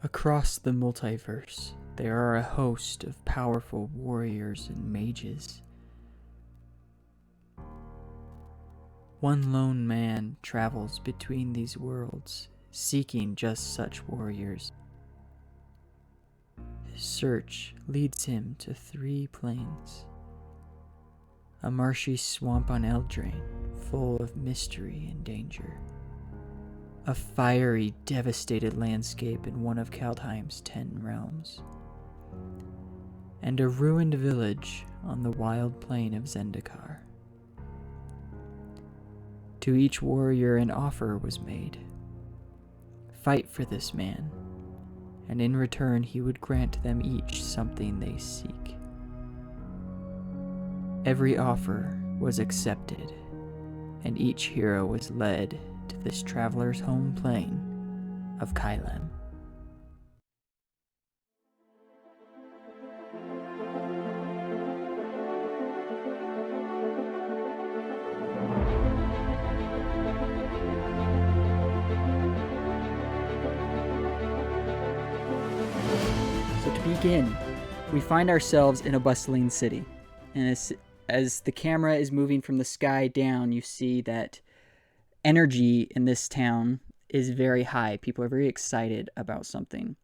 Across the multiverse, there are a host of powerful warriors and mages. One lone man travels between these worlds, seeking just such warriors. His search leads him to 3 planes. A marshy swamp on Eldraine, full of mystery and danger. A fiery, devastated landscape in one of Kaldheim's 10 realms. And a ruined village on the wild plain of Zendikar. To each warrior an offer was made. Fight for this man, and in return he would grant them each something they seek. Every offer was accepted, and each hero was led to this traveler's home plane of Kylem. So to begin, we find ourselves in a bustling city, and as the camera is moving from the sky down, you see that energy in this town is very high. People are very excited about something.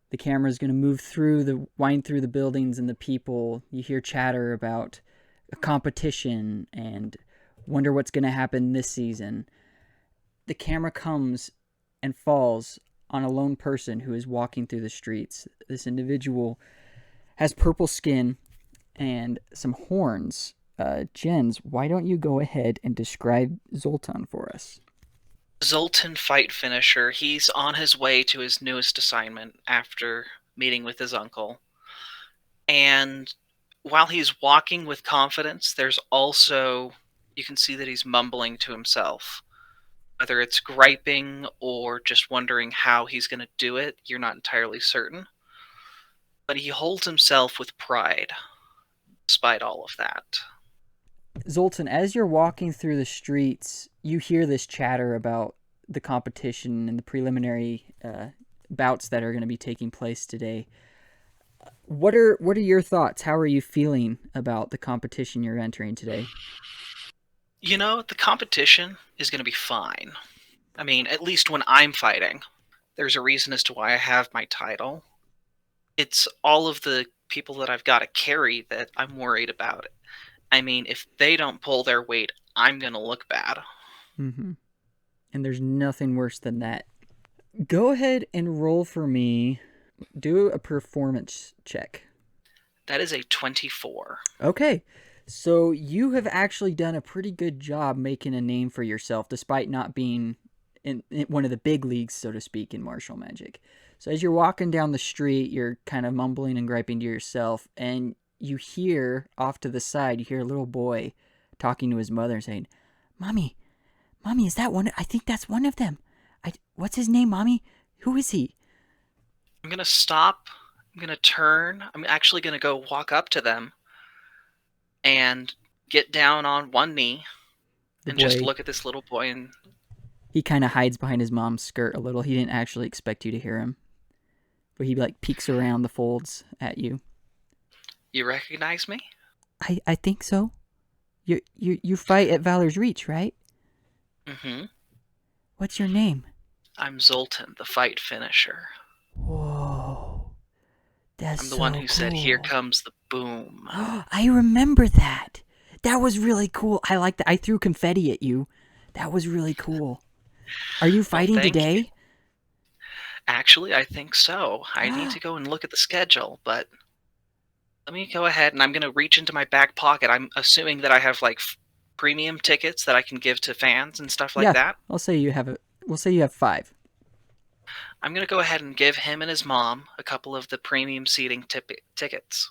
The camera is going to wind through the buildings and the people. You hear chatter about a competition and wonder what's going to happen this season. The camera comes and falls on a lone person who is walking through the streets. This individual has purple skin and some horns. Jens, why don't you go ahead and describe Zoltan for us? Zoltan, fight finisher. He's on his way to his newest assignment after meeting with his uncle. And while he's walking with confidence, there's also, you can see that he's mumbling to himself. Whether it's griping or just wondering how he's going to do it, you're not entirely certain. But he holds himself with pride, despite all of that. Zoltan, as you're walking through the streets, you hear this chatter about the competition and the preliminary bouts that are going to be taking place today. What are your thoughts? How are you feeling about the competition you're entering today? You know, the competition is going to be fine. I mean, at least when I'm fighting. There's a reason as to why I have my title. It's all of the people that I've got to carry that I'm worried about. I mean, if they don't pull their weight, I'm going to look bad. Mm-hmm. And there's nothing worse than that. Go ahead and roll for me. Do a performance check. That is a 24. Okay. So you have actually done a pretty good job making a name for yourself, despite not being in one of the big leagues, so to speak, in martial magic. So as you're walking down the street, you're kind of mumbling and griping to yourself, and you hear off to the side, you hear a little boy talking to his mother and saying, Mommy, is that one? I think that's one of them. What's his name, Mommy? Who is he? I'm going to stop. I'm going to turn. I'm actually going to go walk up to them and get down on one knee and just look at this little boy. And he kind of hides behind his mom's skirt a little. He didn't actually expect you to hear him. But he peeks around the folds at you. You recognize me? I think so. You fight at Valor's Reach, right? Mm-hmm. What's your name? I'm Zoltan, the fight finisher. Whoa. I'm the one who said, "Here comes the boom." I remember that. That was really cool. I like that. I threw confetti at you. That was really cool. Are you fighting today? You. Actually, I think so. I need to go and look at the schedule, but let me go ahead and I'm going to reach into my back pocket. I'm assuming that I have premium tickets that I can give to fans and stuff like that. We'll say you have 5. I'm going to go ahead and give him and his mom a couple of the premium seating tickets.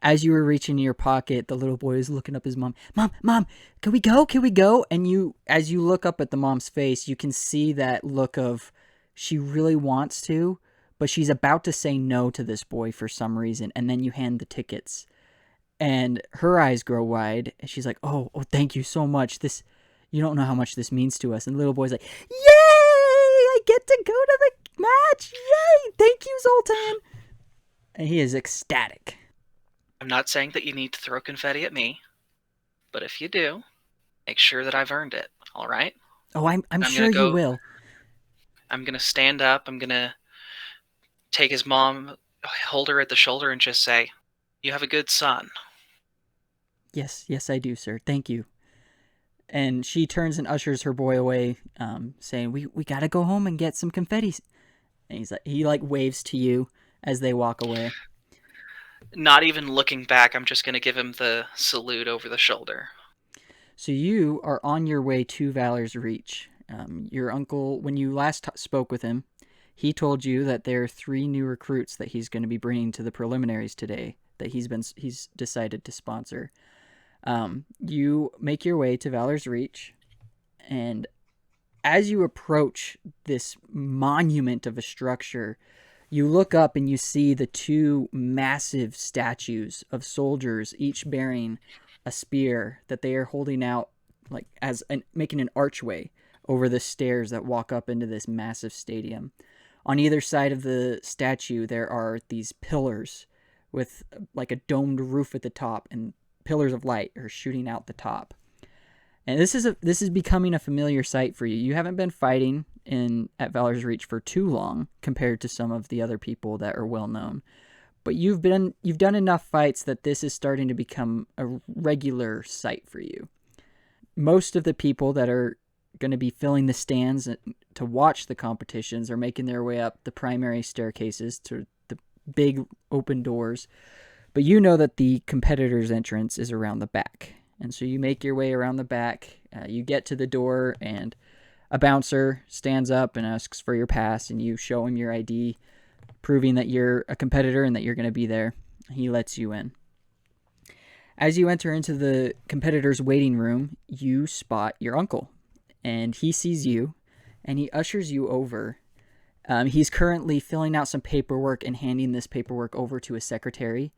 As you were reaching in your pocket, the little boy is looking up his mom. Mom, can we go? And as you look up at the mom's face, you can see that look of she really wants to, but she's about to say no to this boy for some reason. And then you hand the tickets and her eyes grow wide and she's like, oh, thank you so much. You don't know how much this means to us. And the little boy's like, yay, I get to go to the match. Yay. Thank you And he is ecstatic. I'm not saying that you need to throw confetti at me, but if you do, make sure that I've earned it, all right? Oh, I'm I'm gonna sure you go. will. I'm gonna stand up. I'm gonna take his mom, hold her at the shoulder, and just say, "You have a good son." Yes, yes, I do, sir. Thank you. And she turns and ushers her boy away, saying, "We gotta go home and get some confetti." And he like waves to you as they walk away. Not even looking back, I'm just gonna give him the salute over the shoulder. So you are on your way to Valor's Reach. Your uncle, when you last spoke with him, he told you that there are 3 new recruits that he's going to be bringing to the preliminaries today. That he's decided to sponsor. You make your way to Valor's Reach, and as you approach this monument of a structure, you look up and you see the 2 massive statues of soldiers, each bearing a spear that they are holding out, like making an archway over the stairs that walk up into this massive stadium. On either side of the statue, there are these pillars with like a domed roof at the top, and pillars of light are shooting out the top. And this is becoming a familiar sight for you. You haven't been fighting in at Valor's Reach for too long compared to some of the other people that are well known. But you've done enough fights that this is starting to become a regular sight for you. Most of the people that are going to be filling the stands to watch the competitions are making their way up the primary staircases to the big open doors. But you know that the competitor's entrance is around the back. And so you make your way around the back. You get to the door, and a bouncer stands up and asks for your pass, and you show him your ID, proving that you're a competitor and that you're going to be there. He lets you in. As you enter into the competitor's waiting room, you spot your uncle, and he sees you, and he ushers you over. He's currently filling out some paperwork and handing this paperwork over to his secretary.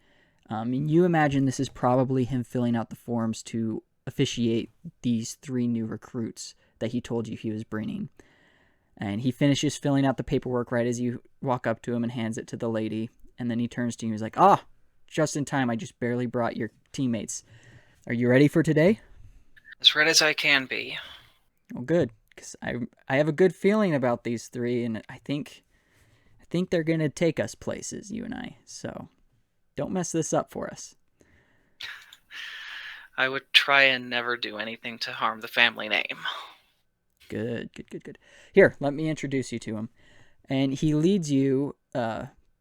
And you imagine this is probably him filling out the forms to officiate these 3 new recruits that he told you he was bringing. And he finishes filling out the paperwork right as you walk up to him and hands it to the lady. And then he turns to you and he's like, "Ah, just in time. I just barely brought your teammates. Are you ready for today?" As red as I can be. Well, good, because I have a good feeling about these 3, and I think they're gonna take us places, you and I. So don't mess this up for us. I would try and never do anything to harm the family name. Good, good, good, good. Here, let me introduce you to him. And he leads you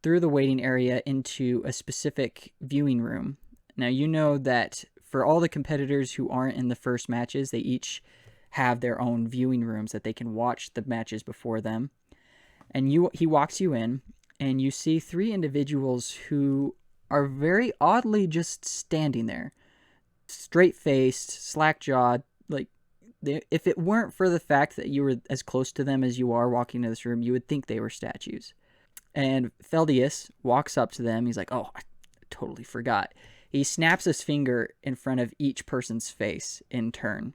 through the waiting area into a specific viewing room. Now, you know that for all the competitors who aren't in the first matches, they each have their own viewing rooms that they can watch the matches before them. And he walks you in, and you see 3 individuals who are very oddly just standing there, straight faced, slack jawed. Like, if it weren't for the fact that you were as close to them as you are walking into this room, you would think they were statues. And Feldius walks up to them. He's like, "Oh, I totally forgot." He snaps his finger in front of each person's face in turn,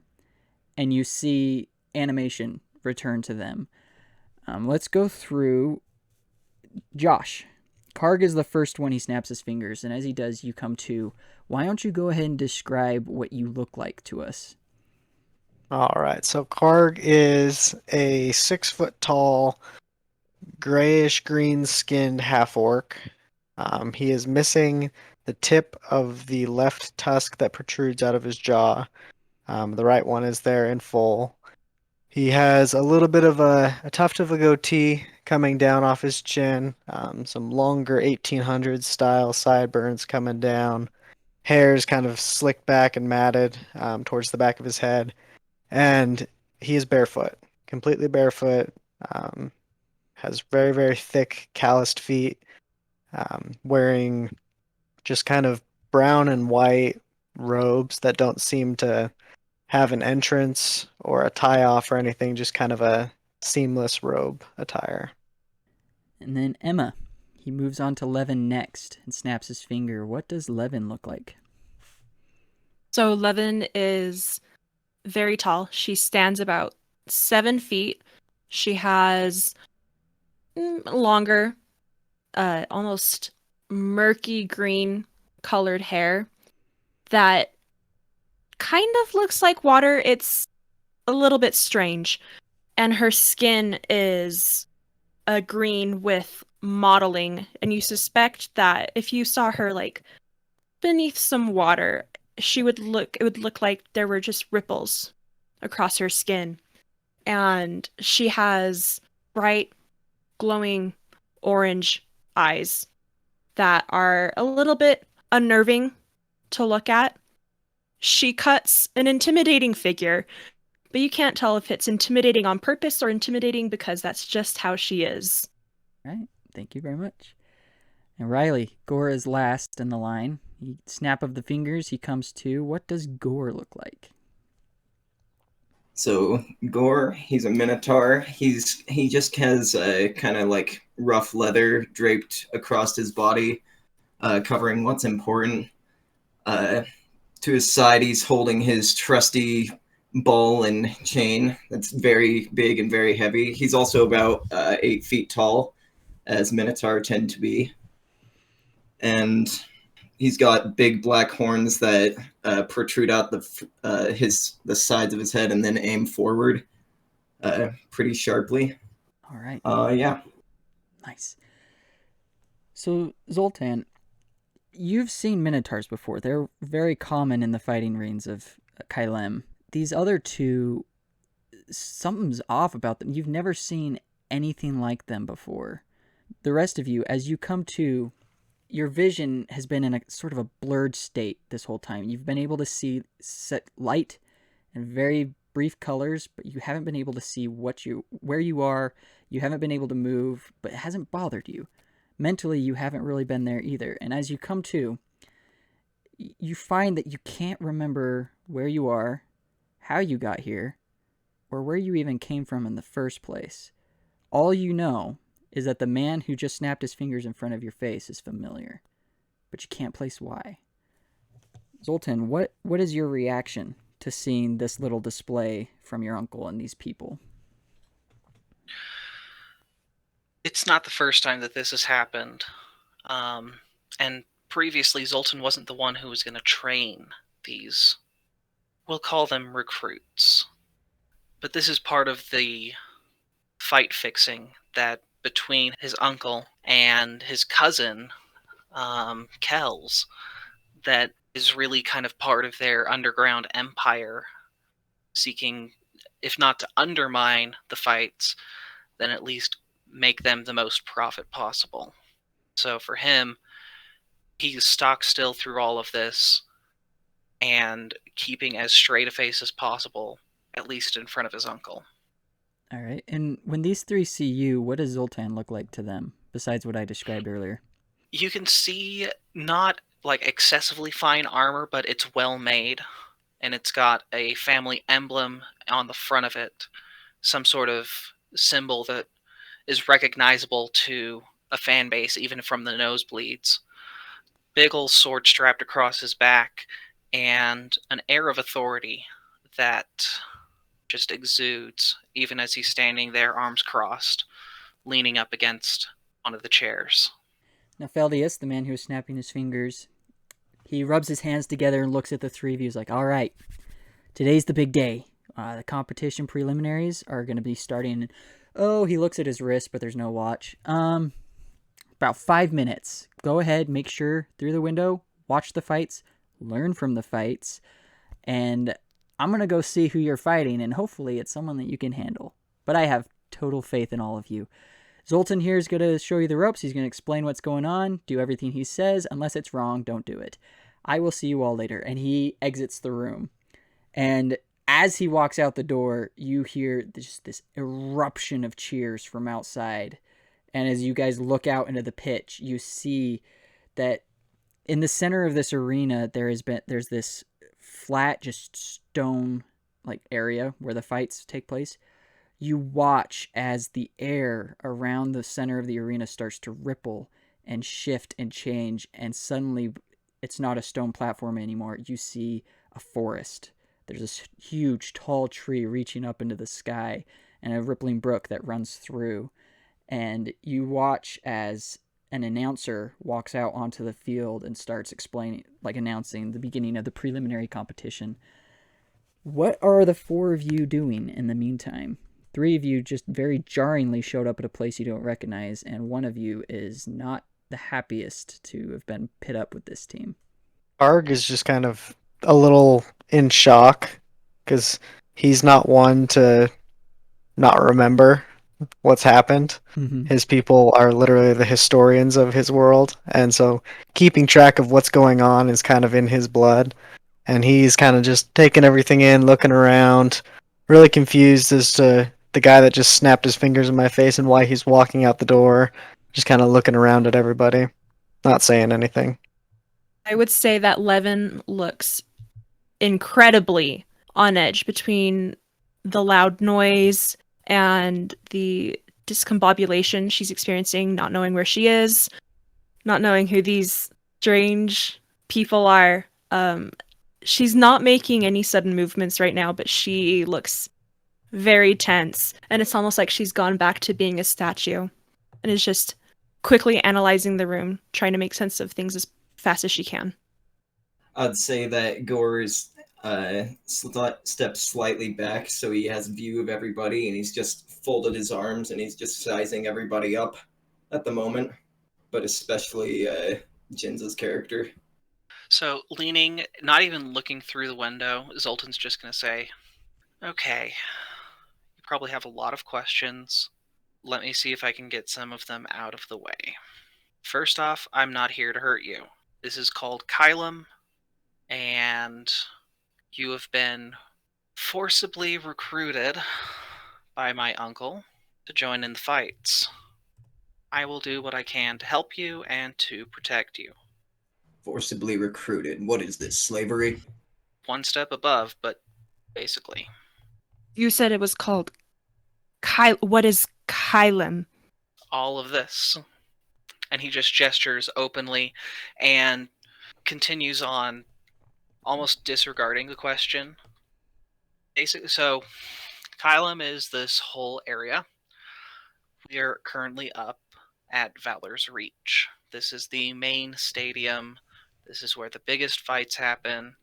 and you see animation return to them. Let's go through Josh. Karg is the first one. He snaps his fingers, and as he does, you come to. Why don't you go ahead and describe what you look like to us? All right, so Karg is a 6 foot tall, grayish green skinned half orc. He is missing the tip of the left tusk that protrudes out of his jaw. The right one is there in full. He has a little bit of a tuft of a goatee coming down off his chin, some longer 1800s style sideburns coming down. Hair's kind of slicked back and matted towards the back of his head. And he is barefoot, completely barefoot, um, has very, very thick, calloused feet, wearing just kind of brown and white robes that don't seem to have an entrance or a tie off or anything, just kind of a seamless robe attire. And then Emma. He moves on to Leven next and snaps his finger. What does Leven look like? So Leven is very tall. She stands about 7 feet. She has longer, almost murky green colored hair that kind of looks like water. It's a little bit strange. And her skin is a green with mottling. And you suspect that if you saw her like beneath some water, it would look like there were just ripples across her skin. And she has bright, glowing orange eyes that are a little bit unnerving to look at. She cuts an intimidating figure, but you can't tell if it's intimidating on purpose or intimidating because that's just how she is. All right. Thank you very much. And Riley, Gore is last in the line. He snap of the fingers, he comes to. What does Gore look like? So Gore, he's a minotaur. He just has kind of like rough leather draped across his body, covering what's important. To his side, he's holding his trusty ball and chain that's very big and very heavy. He's also about 8 feet tall, as minotaur tend to be. And he's got big black horns that protrude out the sides of his head and then aim forward pretty sharply. All right. Yeah. Nice. So, Zoltan, you've seen minotaurs before. They're very common in the fighting reins of Kailem. These other two, something's off about them. You've never seen anything like them before. The rest of you, as you come to, your vision has been in a sort of a blurred state this whole time. You've been able to see set light and very brief colors, but you haven't been able to see where you are. You haven't been able to move, but it hasn't bothered you. Mentally, you haven't really been there either. And as you come to, you find that you can't remember where you are, how you got here, or where you even came from in the first place. All you know is that the man who just snapped his fingers in front of your face is familiar, but you can't place why. Zoltan, what is your reaction to seeing this little display from your uncle and these people? It's not the first time that this has happened. And previously, Zoltan wasn't the one who was going to train these, we'll call them recruits. But this is part of the fight fixing that between his uncle and his cousin, Kells, that is really kind of part of their underground empire, seeking, if not to undermine the fights, then at least make them the most profit possible. So for him, he's stock still through all of this and keeping as straight a face as possible, at least in front of his uncle. All right. And when these three see you, what does Zoltan look like to them, besides what I described earlier? You can see not like excessively fine armor, but it's well made, and it's got a family emblem on the front of it, some sort of symbol that is recognizable to a fan base, even from the nosebleeds. Big old sword strapped across his back, and an air of authority that just exudes, even as he's standing there, arms crossed, leaning up against one of the chairs. Now, Feldius, the man who is snapping his fingers, he rubs his hands together and looks at the three of you. He's like, all right, today's the big day. The competition preliminaries are going to be starting. Oh, he looks at his wrist, but there's no watch. About 5 minutes. Go ahead, make sure through the window, watch the fights, learn from the fights, and I'm going to go see who you're fighting, and hopefully it's someone that you can handle. But I have total faith in all of you. Zoltan here is going to show you the ropes. He's going to explain what's going on, do everything he says. Unless it's wrong, don't do it. I will see you all later. And he exits the room. And as he walks out the door, you hear just this eruption of cheers from outside. And as you guys look out into the pitch, you see that in the center of this arena, there's this flat, just stone like area where the fights take place. You watch as the air around the center of the arena starts to ripple and shift and change, and suddenly it's not a stone platform anymore. You see a forest. There's this huge, tall tree reaching up into the sky and a rippling brook that runs through. And you watch as an announcer walks out onto the field and starts announcing the beginning of the preliminary competition. What are the four of you doing in the meantime? Three of you just very jarringly showed up at a place you don't recognize, and one of you is not the happiest to have been pit up with this team. Karg is just kind of a little in shock because he's not one to not remember what's happened. Mm-hmm. His people are literally the historians of his world, and so keeping track of what's going on is kind of in his blood. And he's kind of just taking everything in, looking around, really confused as to the guy that just snapped his fingers in my face and why he's walking out the door, just kind of looking around at everybody, not saying anything. I would say that Leven looks incredibly on edge between the loud noise and the discombobulation she's experiencing, not knowing where she is, not knowing who these strange people are. She's not making any sudden movements right now, but she looks very tense, and it's almost like she's gone back to being a statue and is just quickly analyzing the room, trying to make sense of things as fast as she can. I'd say that Gore's steps slightly back so he has a view of everybody, and he's just folded his arms and he's just sizing everybody up at the moment, but especially Jinza's character. So, leaning, not even looking through the window, Zoltan's just going to say, okay, you probably have a lot of questions. Let me see if I can get some of them out of the way. First off, I'm not here to hurt you. This is called Kylum, and you have been forcibly recruited by my uncle to join in the fights. I will do what I can to help you and to protect you. Forcibly recruited. What is this, slavery? One step above, but basically. You said it was called what is Kylum? All of this. And he just gestures openly and continues on, almost disregarding the question. Basically, so Kylum is this whole area. We are currently up at Valor's Reach. This is the main stadium. This is where the biggest fights happen,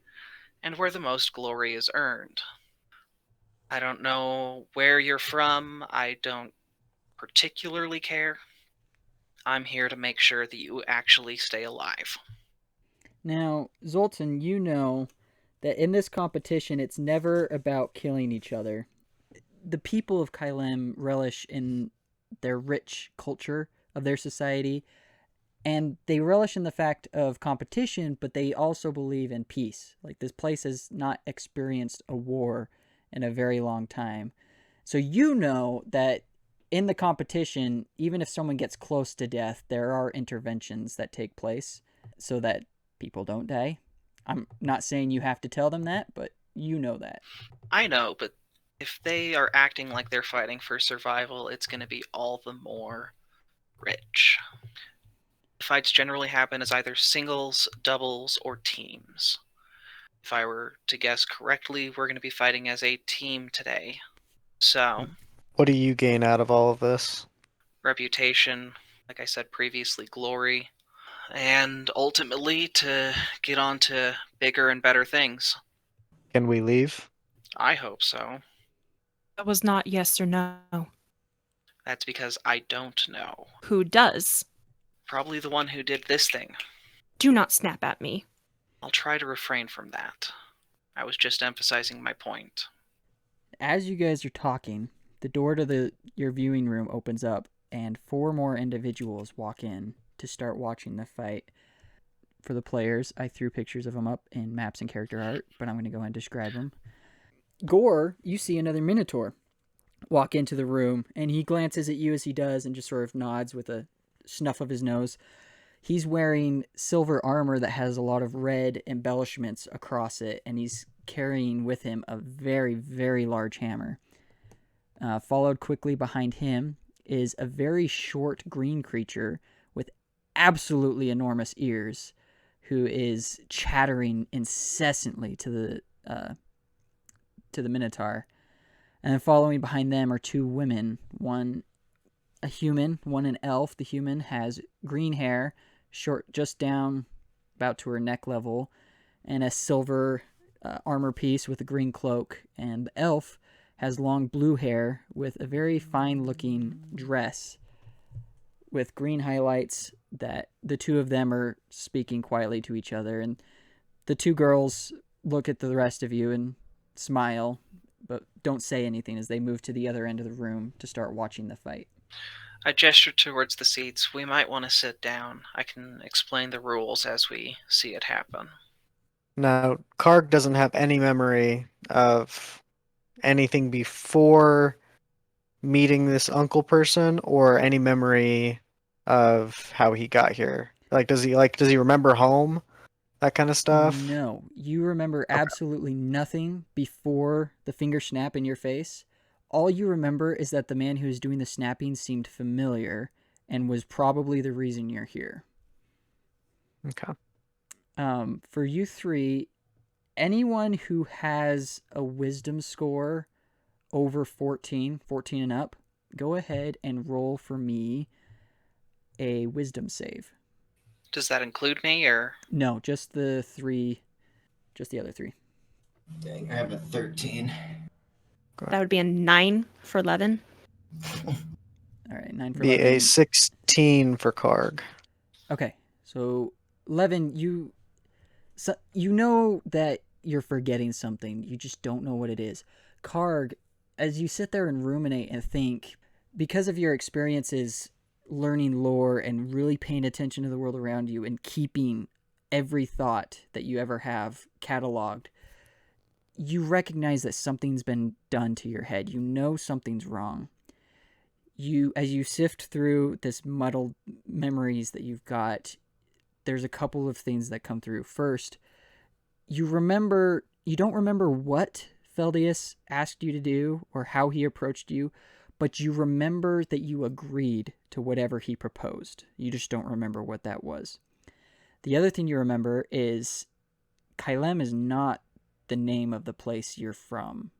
and where the most glory is earned. I don't know where you're from. I don't particularly care. I'm here to make sure that you actually stay alive. Now, Zoltan, you know that in this competition, it's never about killing each other. The people of Kylem relish in their rich culture of their society, and they relish in the fact of competition, but they also believe in peace. Like, this place has not experienced a war in a very long time. So you know that in the competition, even if someone gets close to death, there are interventions that take place so that people don't die. I'm not saying you have to tell them that, but you know that. I know, but if they are acting like they're fighting for survival, it's going to be all the more rich. Fights generally happen as either singles, doubles, or teams. If I were to guess correctly, we're going to be fighting as a team today. So, What do you gain out of all of this? reputation, like I said previously, glory, and ultimately to get on to bigger and better things. Can we leave? I hope so. That was not yes or no. That's because I don't know. Who does? Probably the one who did this thing. Do not snap at me. I'll try to refrain from that. I was just emphasizing my point. As you guys are talking, the door to your viewing room opens up, and 4 more individuals walk in to start watching the fight. For the players, I threw pictures of them up in maps and character art, but I'm going to go ahead and describe them. Gore, you see another Minotaur walk into the room, and he glances at you as he does and just sort of nods with a snuff of his nose. He's wearing silver armor that has a lot of red embellishments across it, and he's carrying with him a very, very large hammer. Followed quickly behind him is a very short green creature with absolutely enormous ears, who is chattering incessantly to the Minotaur. And then following behind them are 2 women, one a human, one an elf. The human has green hair, short just down about to her neck level, and a silver armor piece with a green cloak. And the elf has long blue hair with a very fine-looking dress with green highlights that the two of them are speaking quietly to each other. And the two girls look at the rest of you and smile, but don't say anything as they move to the other end of the room to start watching the fight. I gesture towards the seats. We might want to sit down. I can explain the rules as we see it happen. Now, Karg doesn't have any memory of anything before meeting this uncle person or any memory of how he got here. Does he remember home? That kind of stuff? No, you remember absolutely nothing before the finger snap in your face. All you remember is that the man who was doing the snapping seemed familiar and was probably the reason you're here. Okay. For you three, anyone who has a wisdom score over 14 and up, go ahead and roll for me a wisdom save. Does that include me, or? No, just the other three. Dang, I have a 13. That would be a 9 for Leven. All right, 9 for Be Leven. a 16 for Karg. Okay, so Leven, you know that you're forgetting something. You just don't know what it is. Karg, as you sit there and ruminate and think, because of your experiences learning lore and really paying attention to the world around you and keeping every thought that you ever have cataloged, you recognize that something's been done to your head. You know something's wrong. As you sift through this muddled memories that you've got, there's a couple of things that come through. First, you don't remember what Feldius asked you to do or how he approached you, but you remember that you agreed to whatever he proposed. You just don't remember what that was. The other thing you remember is Kylem is not the name of the place you're from.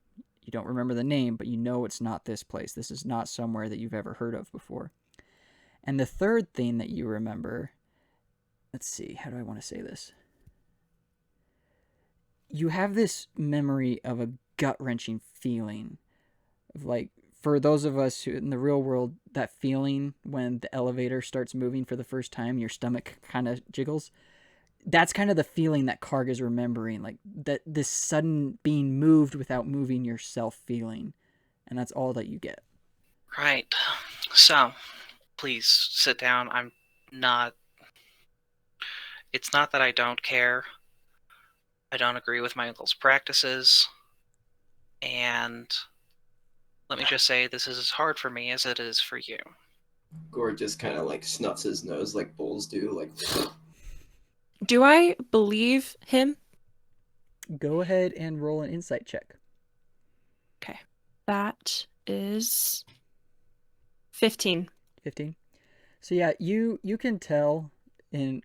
You don't remember the name, but you know it's not this place. This is not somewhere that you've ever heard of before. And the third thing that you remember, let's see, how do I want to say this? You have this memory of a gut-wrenching feeling of, like, for those of us who in the real world, that feeling when the elevator starts moving for the first time, your stomach kind of jiggles. That's kind of the feeling that Karg is remembering, like that this sudden being moved without moving yourself feeling. And that's all that you get. Right. So, please sit down. It's not that I don't care. I don't agree with my uncle's practices. And let me just say, this is as hard for me as it is for you. Gore just kind of like snuffs his nose like bulls do, like. Do I believe him? Go ahead and roll an insight check. Okay. That is 15. 15. So yeah, you can tell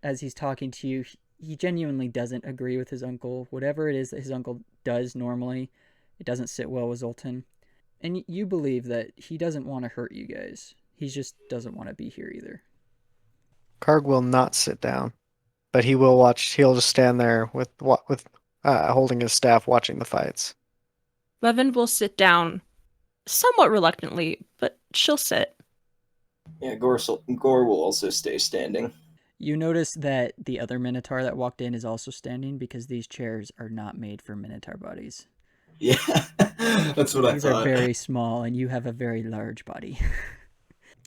as he's talking to you, he genuinely doesn't agree with his uncle. Whatever it is that his uncle does normally, it doesn't sit well with Zoltan. And you believe that he doesn't want to hurt you guys. He just doesn't want to be here either. Karg will not sit down, but he will watch. He'll just stand there with holding his staff, watching the fights. Leven will sit down somewhat reluctantly, but she'll sit. Yeah, Gore will also stay standing. You notice that the other Minotaur that walked in is also standing because these chairs are not made for Minotaur bodies. Yeah, that's what I thought. These are very small, and you have a very large body.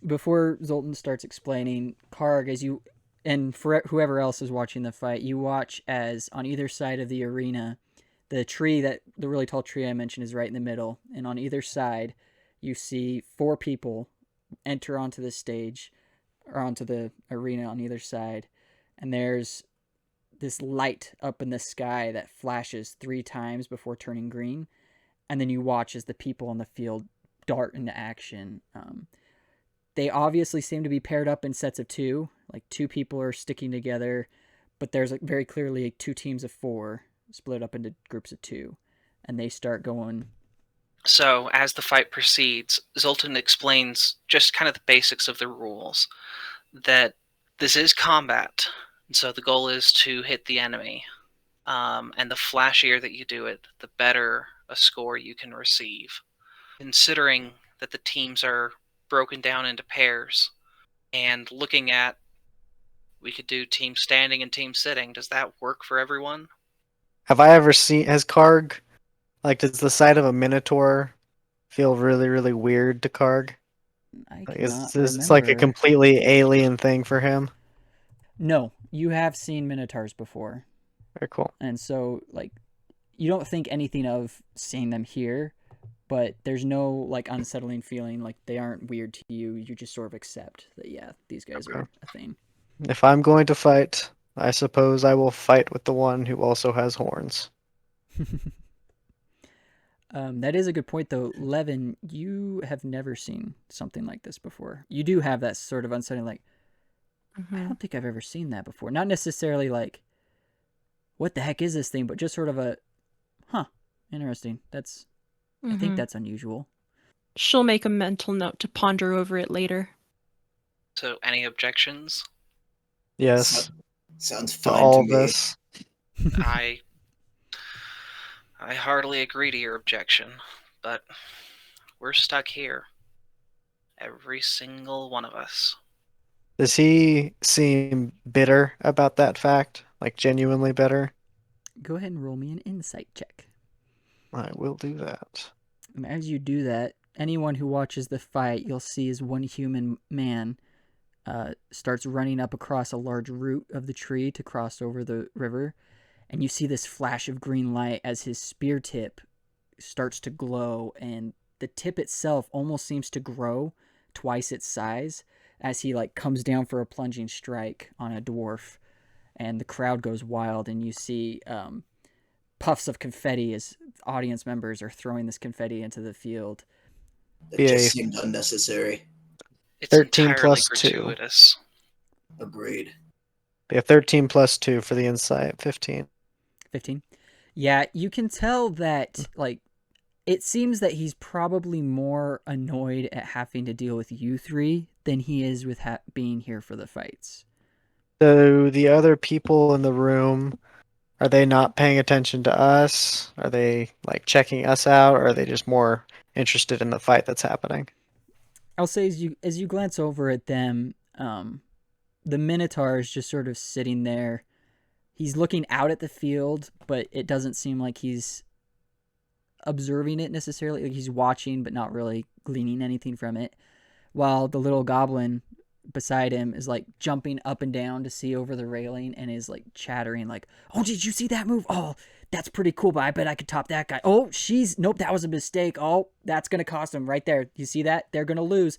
Before Zoltan starts explaining, Karg, and for whoever else is watching the fight, you watch as on either side of the arena, the really tall tree I mentioned is right in the middle, and on either side, you see 4 people enter onto the stage, or onto the arena on either side, and there's this light up in the sky that flashes 3 times before turning green, and then you watch as the people on the field dart into action. They obviously seem to be paired up in sets of 2, like 2 people are sticking together, but there's very clearly 2 teams of 4 split up into groups of 2, and they start going. So, as the fight proceeds, Zoltan explains just kind of the basics of the rules. That this is combat, and so the goal is to hit the enemy. And the flashier that you do it, the better a score you can receive. Considering that the teams are broken down into pairs, and looking at, we could do team standing and team sitting. Does that work for everyone? Have I ever seen, has Karg, like, does the sight of a Minotaur feel really, really weird to Karg? I Like, cannot is this like a remember. completely alien thing for him? No, you have seen minotaurs before, Very cool. and so like you don't think anything of seeing them here, but there's no like unsettling feeling. Like they aren't weird to you. You just sort of accept that yeah, these guys Okay. are a thing. If I'm going to fight, I suppose I will fight with the one who also has horns. That is a good point, though. Leven, you have never seen something like this before. You do have that sort of unsettling, like, I don't think I've ever seen that before. Not necessarily like, what the heck is this thing, but just sort of a, huh, interesting. That's, I think that's unusual. She'll make a mental note to ponder over it later. So, any objections? Yes, Sounds to fine all to me. this. I heartily agree to your objection, but we're stuck here. Every single one of us. Does he seem bitter about that fact? Like genuinely bitter? Go ahead and roll me an insight check. I will do that. And as you do that, anyone who watches the fight, you'll see as one human man starts running up across a large root of the tree to cross over the river. And you see this flash of green light as his spear tip starts to glow, and the tip itself almost seems to grow twice its size as he like comes down for a plunging strike on a dwarf. And the crowd goes wild, and you see puffs of confetti as audience members are throwing this confetti into the field. That Yeah. just seemed unnecessary. It's 13 entirely plus 2. gratuitous. Agreed. Yeah, 13 plus 2 for the insight, 15. 15. Yeah, you can tell that like it seems that he's probably more annoyed at having to deal with you three than he is with being here for the fights. So the other people in the room, are they not paying attention to us? Are they like checking us out, or are they just more interested in the fight that's happening? I'll say as you glance over at them, the Minotaur is just sort of sitting there. He's looking out at the field, but it doesn't seem like he's observing it necessarily. Like he's watching, but not really gleaning anything from it. While the little goblin beside him is like jumping up and down to see over the railing and is like chattering like, "Oh, did you see that move? Oh, that's pretty cool, but I bet I could top that guy. Oh, nope, that was a mistake. Oh, that's going to cost him right there. You see that? They're going to lose."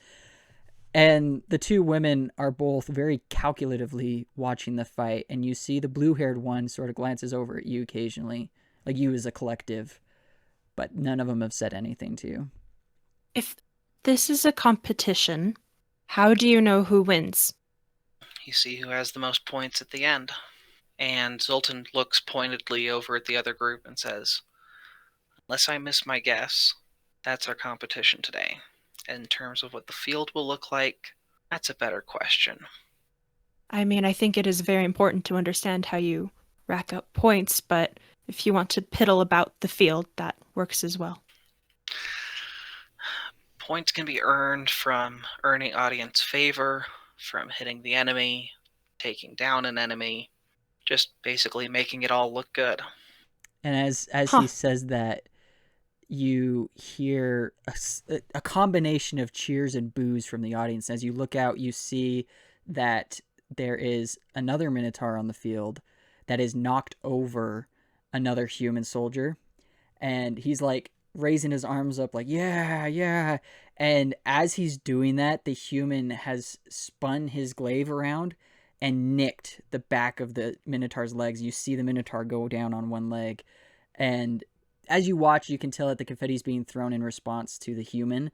And the two women are both very calculatively watching the fight, and you see the blue-haired one sort of glances over at you occasionally, like you as a collective, but none of them have said anything to you. If this is a competition, how do you know who wins? You see who has the most points at the end. And Zoltan looks pointedly over at the other group and says, "Unless I miss my guess, that's our competition today. In terms of what the field will look like, that's a better question." I mean, I think it is very important to understand how you rack up points, but if you want to piddle about the field, that works as well. Points can be earned from earning audience favor, from hitting the enemy, taking down an enemy, just basically making it all look good. And as he says that, you hear a combination of cheers and boos from the audience. As you look out, you see that there is another Minotaur on the field that is knocked over another human soldier. And he's like raising his arms up like, yeah, yeah. And as he's doing that, the human has spun his glaive around and nicked the back of the Minotaur's legs. You see the Minotaur go down on one leg. And as you watch, you can tell that the confetti is being thrown in response to the human,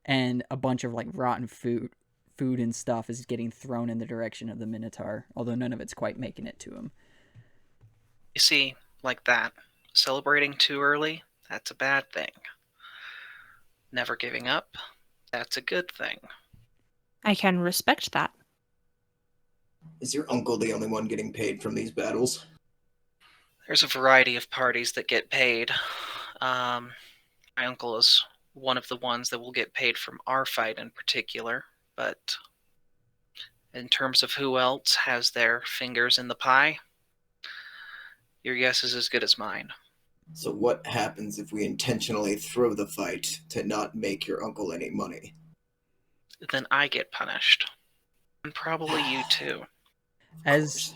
and a bunch of like rotten food and stuff is getting thrown in the direction of the Minotaur, although none of it's quite making it to him. You see, like that, celebrating too early, that's a bad thing. Never giving up. That's a good thing. I can respect that. Is your uncle the only one getting paid from these battles? There's a variety of parties that get paid. My uncle is one of the ones that will get paid from our fight in particular, but in terms of who else has their fingers in the pie, your guess is as good as mine. So what happens if we intentionally throw the fight to not make your uncle any money? Then I get punished. And probably you too. As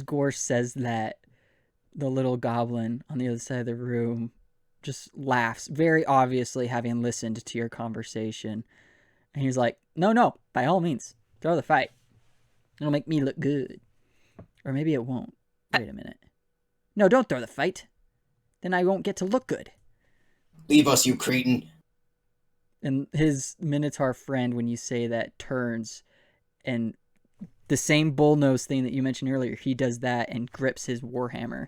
Gore says that, the little goblin on the other side of the room just laughs, very obviously having listened to your conversation. And he's like, no, by all means, throw the fight. It'll make me look good. Or maybe it won't. Wait a minute. No, don't throw the fight. Then I won't get to look good. Leave us, you cretin. And his Minotaur friend, when you say that, turns, and the same bullnose thing that you mentioned earlier, he does that and grips his warhammer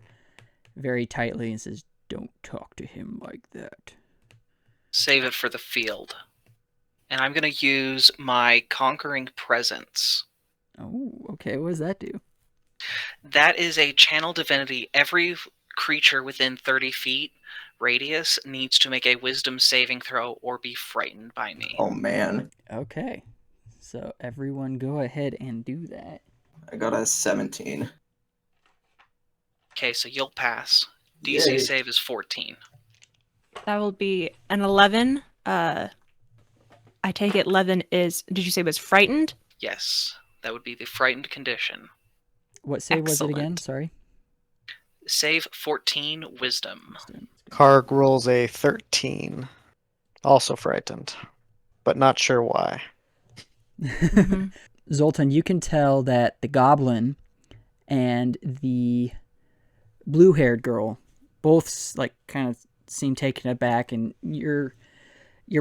very tightly and says, "Don't talk to him like that." Save it for the field. And I'm going to use my Conquering Presence. Oh, okay. What does that do? That is a channel divinity. Every creature within 30 feet radius needs to make a wisdom saving throw or be frightened by me. Oh man, Okay. So everyone go ahead and do that. I got a 17. Okay, so you'll pass. DC Yay. save is 14. That will be an 11. I take it Leven is, did you say was frightened? Yes, that would be the frightened condition. What save was it again? Excellent. Sorry. Save 14 wisdom. Karg rolls a 13. Also frightened, but not sure why. Mhm. Zoltan, you can tell that the goblin and the blue-haired girl both like kind of seem taken aback, and your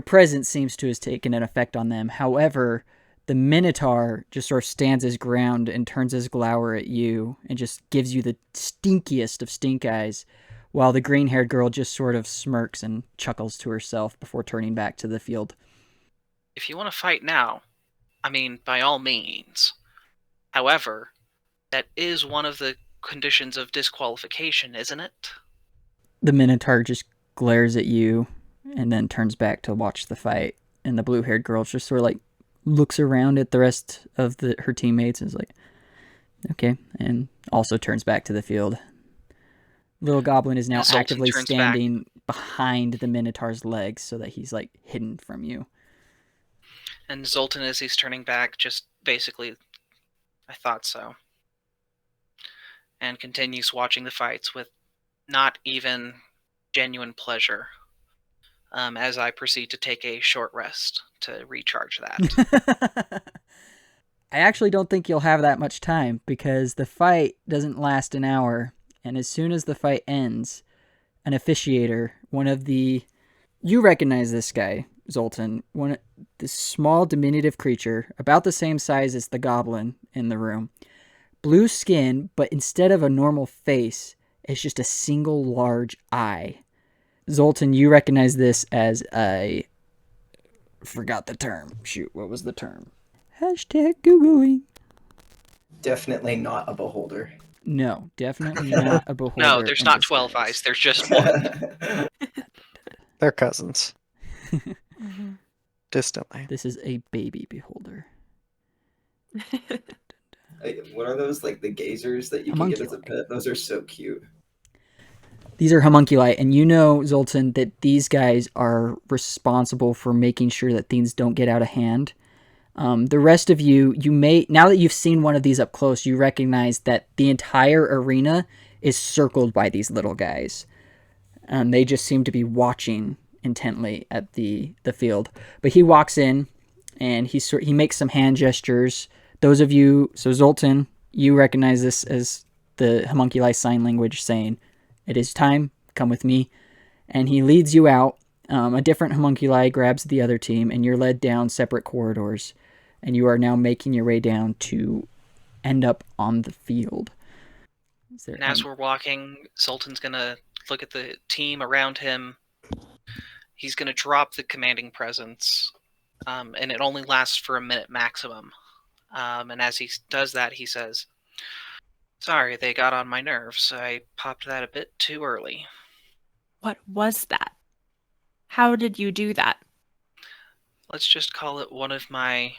presence seems to have taken an effect on them. However, the Minotaur just sort of stands his ground and turns his glower at you and just gives you the stinkiest of stink eyes, while the green-haired girl just sort of smirks and chuckles to herself before turning back to the field. If you want to fight now, I mean, by all means. However, that is one of the conditions of disqualification, isn't it? The Minotaur just glares at you and then turns back to watch the fight. And the blue-haired girl just sort of like looks around at the rest of her teammates and is like, okay, and also turns back to the field. Little Goblin is now Zoltan actively turns standing behind the Minotaur's legs so that he's like hidden from you. And Zoltan, as he's turning back, just basically, I thought so. And continues watching the fights with not even genuine pleasure, as I proceed to take a short rest to recharge that. I actually don't think you'll have that much time because the fight doesn't last an hour, and as soon as the fight ends, an officiator, you recognize this guy, Zoltan, this small diminutive creature, about the same size as the goblin in the room. Blue skin, but instead of a normal face, it's just a single large eye. Zoltan, you recognize this as forgot the term. Shoot, what was the term? Hashtag Googling. Definitely not a beholder. No, definitely not a beholder. No, there's in not this 12 guise. eyes. There's just one. They're cousins, Mhm. distantly. This is a baby beholder. What are those, like the gazers that you can get as a Homunculi. pet? Those are so cute. These are homunculi, and you know, Zoltan, that these guys are responsible for making sure that things don't get out of hand. The rest of you may, now that you've seen one of these up close, you recognize that the entire arena is circled by these little guys. They just seem to be watching intently at the field. But he walks in, and he makes some hand gestures. Those of you, so Zoltan, you recognize this as the homunculi sign language saying, "It is time, come with me." And he leads you out. A different homunculi grabs the other team, and you're led down separate corridors. And you are now making your way down to end up on the field. And as we're walking, Zoltan's going to look at the team around him. he's going to drop the commanding presence, and it only lasts for a minute maximum. And as he does that, he says, "Sorry, they got on my nerves. I popped that a bit too early." What was that? How did you do that? Let's just call it one of my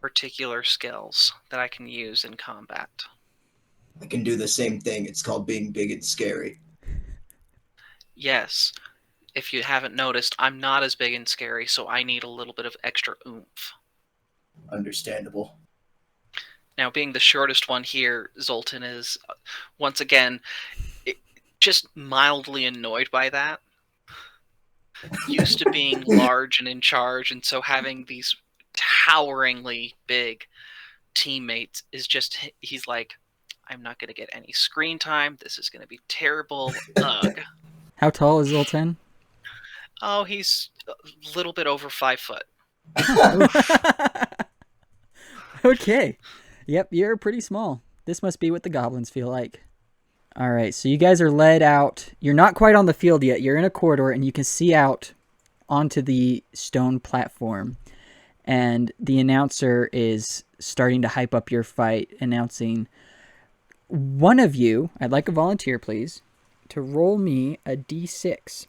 particular skills that I can use in combat. I can do the same thing. It's called being big and scary. Yes, if you haven't noticed, I'm not as big and scary, so I need a little bit of extra oomph. Understandable. Now, being the shortest one here, Zoltan is, once again, just mildly annoyed by that. Used to being large and in charge, and so having these toweringly big teammates is just, he's like, I'm not going to get any screen time. This is going to be terrible. Ugh. How tall is Zoltan? Oh, he's a little bit over 5 foot. Okay. Yep, you're pretty small. This must be what the goblins feel like. All right, so you guys are led out. You're not quite on the field yet. You're in a corridor, and you can see out onto the stone platform. And the announcer is starting to hype up your fight, announcing, one of you, I'd like a volunteer, please, to roll me a d6.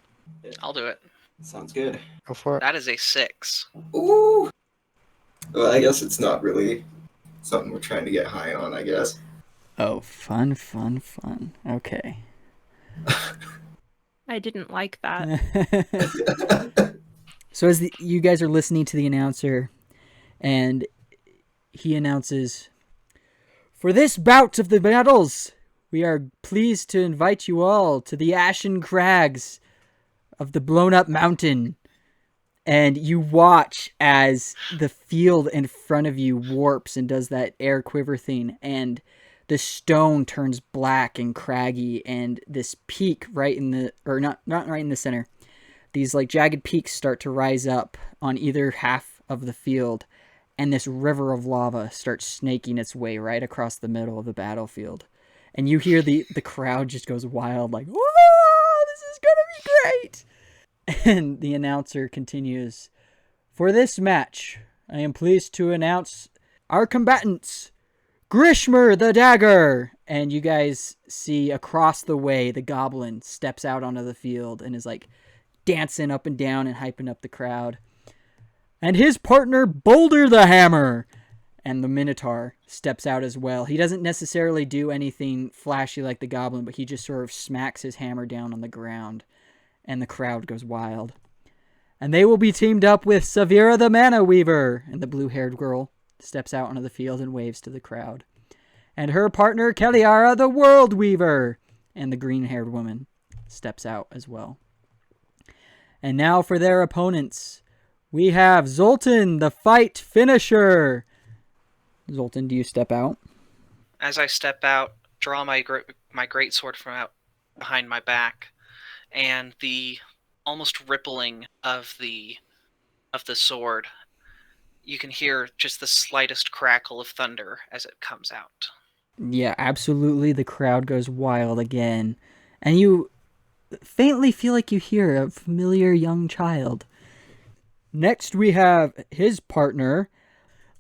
I'll do it. Sounds good. Go for it. That is a 6. Ooh! Well, I guess it's not really something we're trying to get high on, I guess. Oh, fun. Okay. I didn't like that. So as you guys are listening to the announcer, and he announces, for this bout of the battles, we are pleased to invite you all to the Ashen Crags of the Blown Up Mountain. And you watch as the field in front of you warps and does that air quiver thing, and the stone turns black and craggy, and this peak right in the, or not right in the center, these like jagged peaks start to rise up on either half of the field, and this river of lava starts snaking its way right across the middle of the battlefield. And you hear the crowd just goes wild, like, whoa, this is gonna be great! And the announcer continues, for this match, I am pleased to announce our combatants, Grishmer the Dagger. And you guys see across the way, the goblin steps out onto the field and is like dancing up and down and hyping up the crowd. And his partner, Boulder the Hammer. And the Minotaur steps out as well. He doesn't necessarily do anything flashy like the goblin, but he just sort of smacks his hammer down on the ground. And the crowd goes wild. And they will be teamed up with Savira the Mana Weaver. And the blue-haired girl steps out onto the field and waves to the crowd. And her partner, Kaliara the World Weaver. And the green-haired woman steps out as well. And now for their opponents, we have Zoltan, the Fight Finisher. Zoltan, do you step out? As I step out, draw my greatsword from out behind my back, and the almost rippling of the sword, you can hear just the slightest crackle of thunder as it comes out. Yeah, absolutely. The crowd goes wild again. And you faintly feel like you hear a familiar young child. Next we have his partner,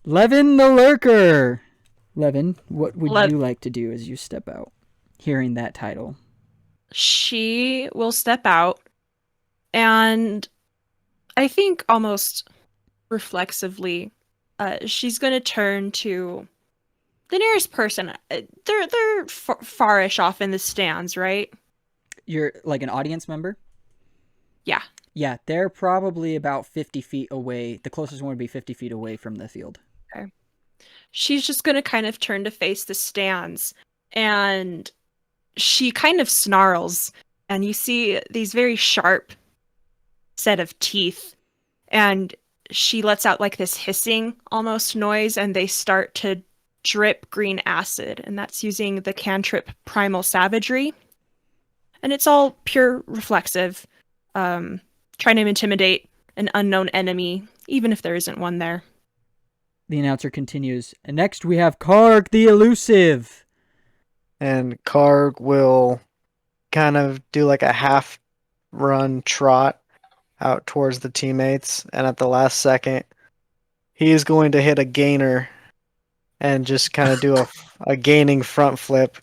Leven the Lurker. Leven, what would you like to do as you step out, hearing that title? She will step out, and I think almost reflexively, she's going to turn to the nearest person. They're farish off in the stands, right? You're like an audience member? Yeah. Yeah, they're probably about 50 feet away. The closest one would be 50 feet away from the field. Okay. She's just going to kind of turn to face the stands, and she kind of snarls, and you see these very sharp set of teeth, and she lets out like this hissing almost noise, and they start to drip green acid, and that's using the cantrip Primal Savagery. And it's all pure reflexive, trying to intimidate an unknown enemy, even if there isn't one there. The announcer continues, and next we have Karg the Elusive. And Karg will kind of do like a half run trot out towards the teammates, and at the last second, he is going to hit a gainer and just kind of do a gaining front flip,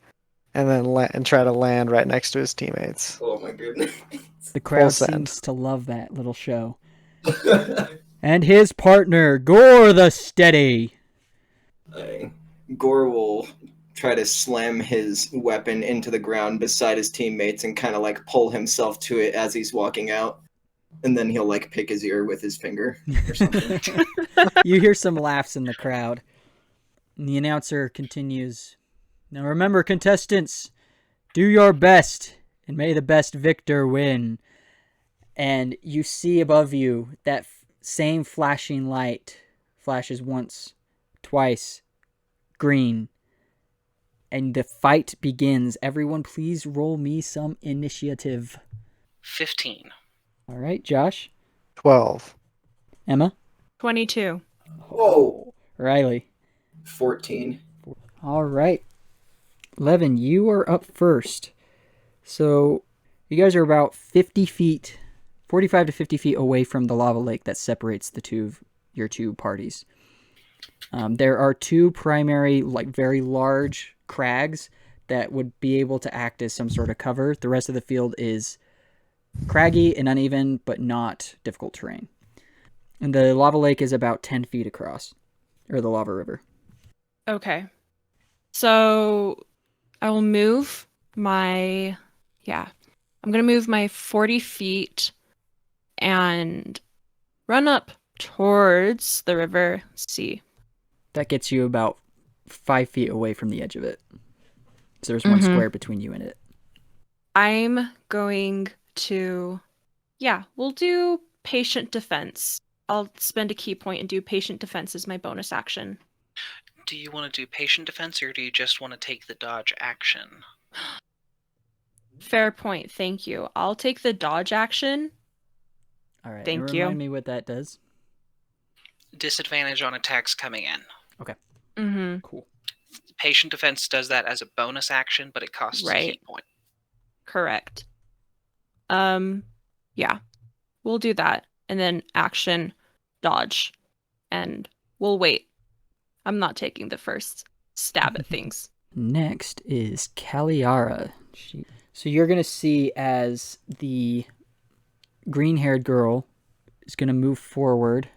and then and try to land right next to his teammates. Oh my goodness. The crowd send. seems to love that little show. And his partner, Gore the Steady. Gore will try to slam his weapon into the ground beside his teammates and kind of like pull himself to it as he's walking out. And then he'll like pick his ear with his finger or something. You hear some laughs in the crowd. And the announcer continues, "Now remember, contestants, do your best, and may the best victor win." And you see above you that same flashing light flashes once, twice, green. And the fight begins. Everyone, please roll me some initiative. 15. All right, Josh. 12. Emma. 22. Whoa. Riley. 14. All right. Leven, you are up first. So you guys are about 50 feet, 45 to 50 feet away from the lava lake that separates your two parties. There are two primary, like very large crags that would be able to act as some sort of cover. The rest of the field is craggy and uneven, but not difficult terrain. And the lava lake is about 10 feet across, or the lava river. Okay. So I will move I'm going to move my 40 feet and run up towards the river. See. That gets you about 5 feet away from the edge of it. So there's one square between you and it. I'm going to, we'll do patient defense. I'll spend a key point and do patient defense as my bonus action. Do you want to do patient defense, or do you just want to take the dodge action? Fair point. Thank you. I'll take the dodge action. All right. Thank and you. Remind me what that does. Disadvantage on attacks coming in. Okay. Mm-hmm. Cool. Patient defense does that as a bonus action, but it costs a key point. Correct. We'll do that. And then action, dodge. And we'll wait. I'm not taking the first stab at things. Next is Kaliara. So you're going to see as the green-haired girl is going to move forward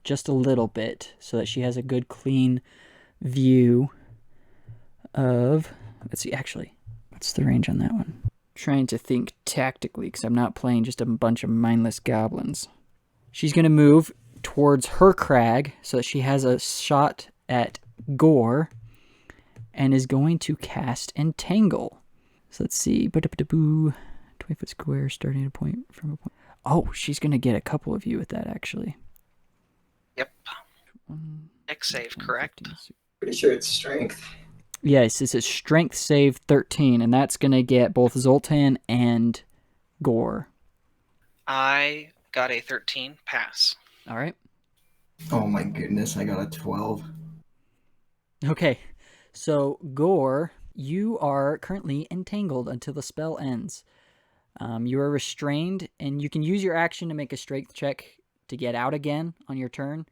just a little bit so that she has a good, clean view of... Let's see, actually, what's the range on that one? Trying to think tactically because I'm not playing just a bunch of mindless goblins. She's going to move towards her crag so that she has a shot at Gore and is going to cast Entangle. So let's see. 20-foot square starting at a point from a point. Oh, she's going to get a couple of you with that, actually. Yep. Next save, correct? Pretty sure it's strength. Yes, it's a strength save 13, and that's going to get both Zoltan and Gore. I got a 13 pass. All right. Oh my goodness, I got a 12. Okay, so Gore, you are currently entangled until the spell ends. You are restrained, and you can use your action to make a strength check to get out again on your turn.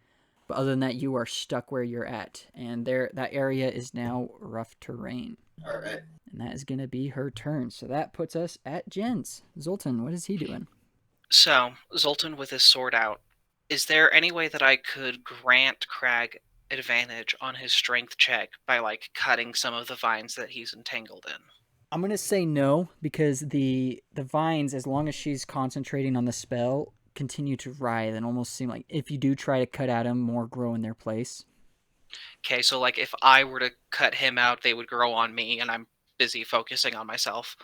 But other than that, you are stuck where you're at, and that area is now rough terrain. All right. And that is going to be her turn. So that puts us at Jen's. Zoltan, what is he doing? So, Zoltan with his sword out. Is there any way that I could grant Crag advantage on his strength check by, like, cutting some of the vines that he's entangled in? I'm going to say no, because the vines, as long as she's concentrating on the spell, continue to writhe and almost seem like if you do try to cut at him, more grow in their place. Okay, so, like, if I were to cut him out, they would grow on me, and I'm busy focusing on myself.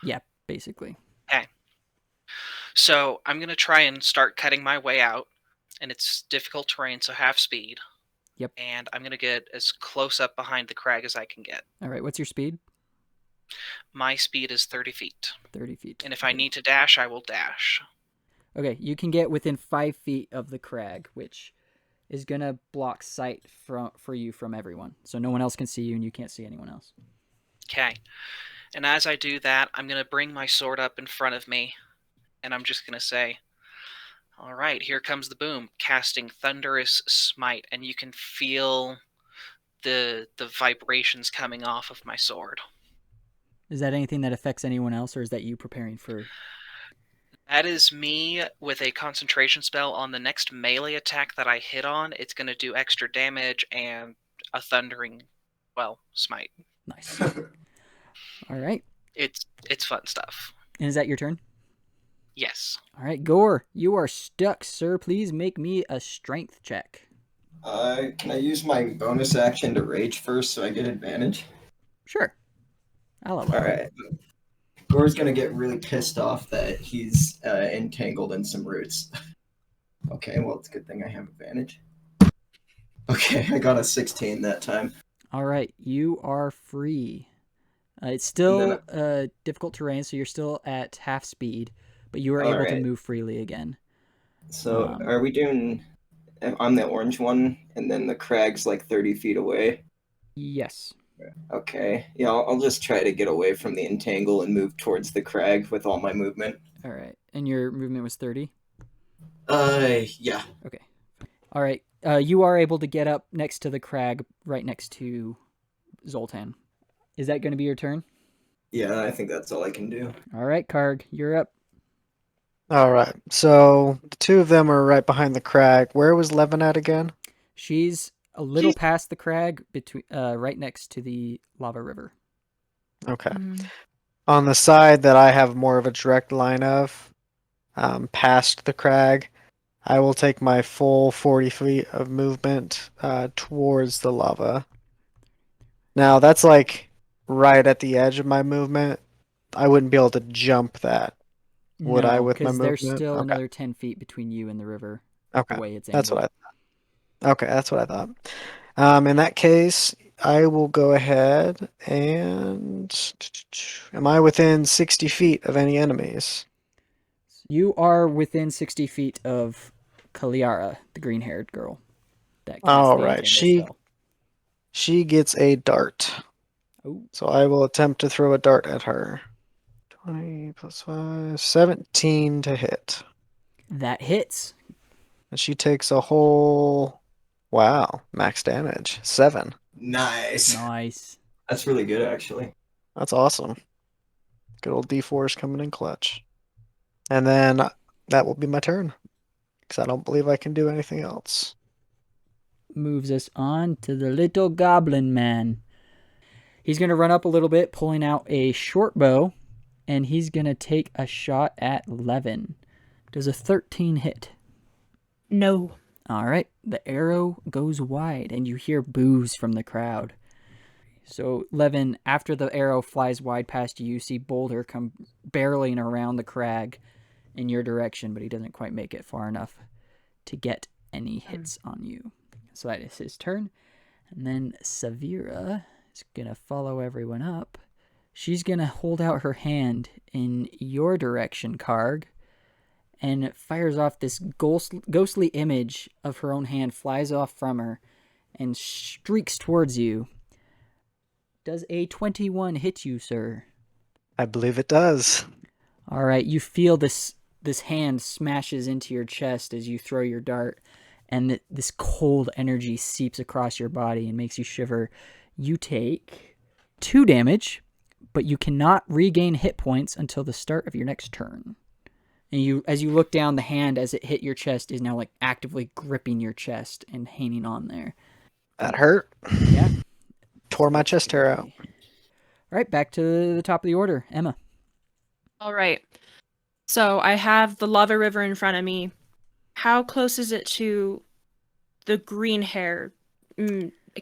Yeah, basically. Okay. So, I'm going to try and start cutting my way out, and it's difficult terrain, so half speed. Yep. And I'm going to get as close up behind the crag as I can get. All right, what's your speed? My speed is 30 feet. 30 feet. And if I need to dash, I will dash. Okay, you can get within 5 feet of the crag, which is going to block sight for you from everyone. So no one else can see you, and you can't see anyone else. Okay. And as I do that, I'm going to bring my sword up in front of me, and I'm just going to say, All right, here comes the boom, casting Thunderous Smite, and you can feel the vibrations coming off of my sword. Is that anything that affects anyone else, or is that you preparing for... That is me with a concentration spell on the next melee attack that I hit on. It's going to do extra damage and a thundering, smite. Nice. All right. It's fun stuff. And is that your turn? Yes. All right, Gore, you are stuck, sir. Please make me a strength check. Can I use my bonus action to rage first so I get advantage? Sure. I'll allow it. Alright. Gore's gonna get really pissed off that he's entangled in some roots. Okay, well, it's a good thing I have advantage. Okay, I got a 16 that time. All right, you are free. It's still difficult terrain, so you're still at half speed, but you are able to move freely again. So, are we doing... I'm the orange one, and then the crag's like 30 feet away? Yes. Okay. Yeah, I'll just try to get away from the entangle and move towards the crag with all my movement. All right, and your movement was 30? Yeah. Okay. All right, you are able to get up next to the crag, right next to Zoltan. Is that going to be your turn? Yeah, I think that's all I can do. All right, Karg, you're up. All right. So the two of them are right behind the crag. Where was Leven at again? She's a little past the crag, between right next to the lava river. Okay. On the side that I have more of a direct line of, past the crag, I will take my full 40 feet of movement towards the lava. Now, that's like right at the edge of my movement. I wouldn't be able to jump that. Would I with my movement? Because there's still another 10 feet between you and the river. Okay, The way it's that's what angled. I thought. Okay, that's what I thought. In that case, I will go ahead and... Am I within 60 feet of any enemies? You are within 60 feet of Kaliara, the green-haired girl. That All right, she gets a dart. Oh. So I will attempt to throw a dart at her. 20 plus 5, 17 to hit. That hits. And she takes a whole... Wow, max damage. 7. Nice. Nice. That's really good, actually. That's awesome. Good old D4 is coming in clutch. And then that will be my turn. Because I don't believe I can do anything else. Moves us on to the little goblin man. He's going to run up a little bit, pulling out a short bow, and he's going to take a shot at Leven. Does a 13 hit? No. All right. The arrow goes wide, and you hear boos from the crowd. So, Leven, after the arrow flies wide past you, you see Boulder come barreling around the crag in your direction, but he doesn't quite make it far enough to get any hits on you. So that is his turn. And then Savira is going to follow everyone up. She's going to hold out her hand in your direction, Karg, and fires off this ghostly image of her own hand, flies off from her, and streaks towards you. Does a 21 hit you, sir? I believe it does. All right, you feel this hand smashes into your chest as you throw your dart, and this cold energy seeps across your body and makes you shiver. You take 2 damage, but you cannot regain hit points until the start of your next turn. And as you look down, the hand as it hit your chest is now like actively gripping your chest and hanging on there. That hurt. Yeah. Tore my chest hair out. All right, back to the top of the order. Emma. All right. So I have the lava river in front of me. How close is it to the green hair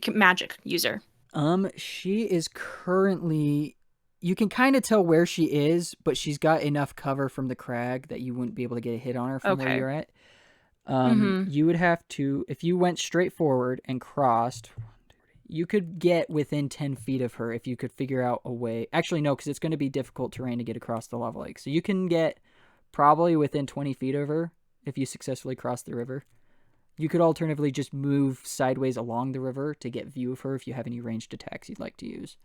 magic user? She is currently... You can kind of tell where she is, but she's got enough cover from the crag that you wouldn't be able to get a hit on her from where you're at. You would have to... If you went straight forward and crossed... You could get within 10 feet of her if you could figure out a way. Actually, no, because it's going to be difficult terrain to get across the lava lake. So you can get probably within 20 feet of her if you successfully cross the river. You could alternatively just move sideways along the river to get view of her if you have any ranged attacks you'd like to use.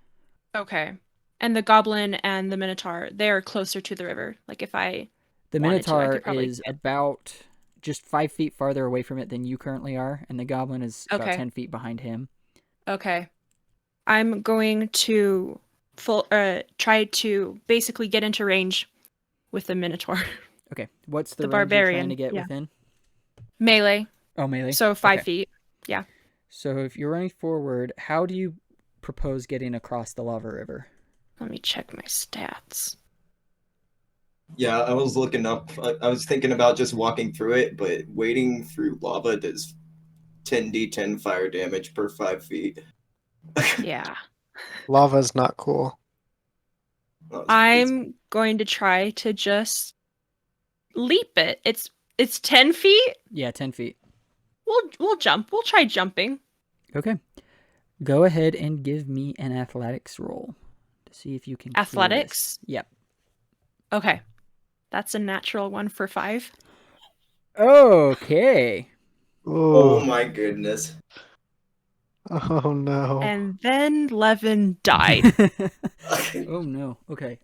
Okay. And the goblin and the minotaur, they're closer to the river. Like if I The wanted to, I minotaur could probably is about just 5 feet farther away from it than you currently are, and the goblin is about Okay. 10 feet behind him. Okay. I'm going to try to basically get into range with the Minotaur. Okay, what's the The range you're trying barbarian, to get yeah. within? Melee. Oh, melee. So 5 Okay. feet. Yeah. So if you're running forward, how do you propose getting across the lava river? Let me check my stats. Yeah, I was looking up. I was thinking about just walking through it, but wading through lava does 10d10 fire damage per 5 feet. Yeah. Lava's not cool. I'm going to try to just leap it. It's 10 feet. Yeah, 10 feet. We'll jump. We'll try jumping. Okay. Go ahead and give me an athletics roll to see if you can clear this. Athletics? Yep. Okay. That's a natural 1 for 5. Okay. Oh Ooh. my goodness. Oh no. And then Leven died. Oh no. Okay.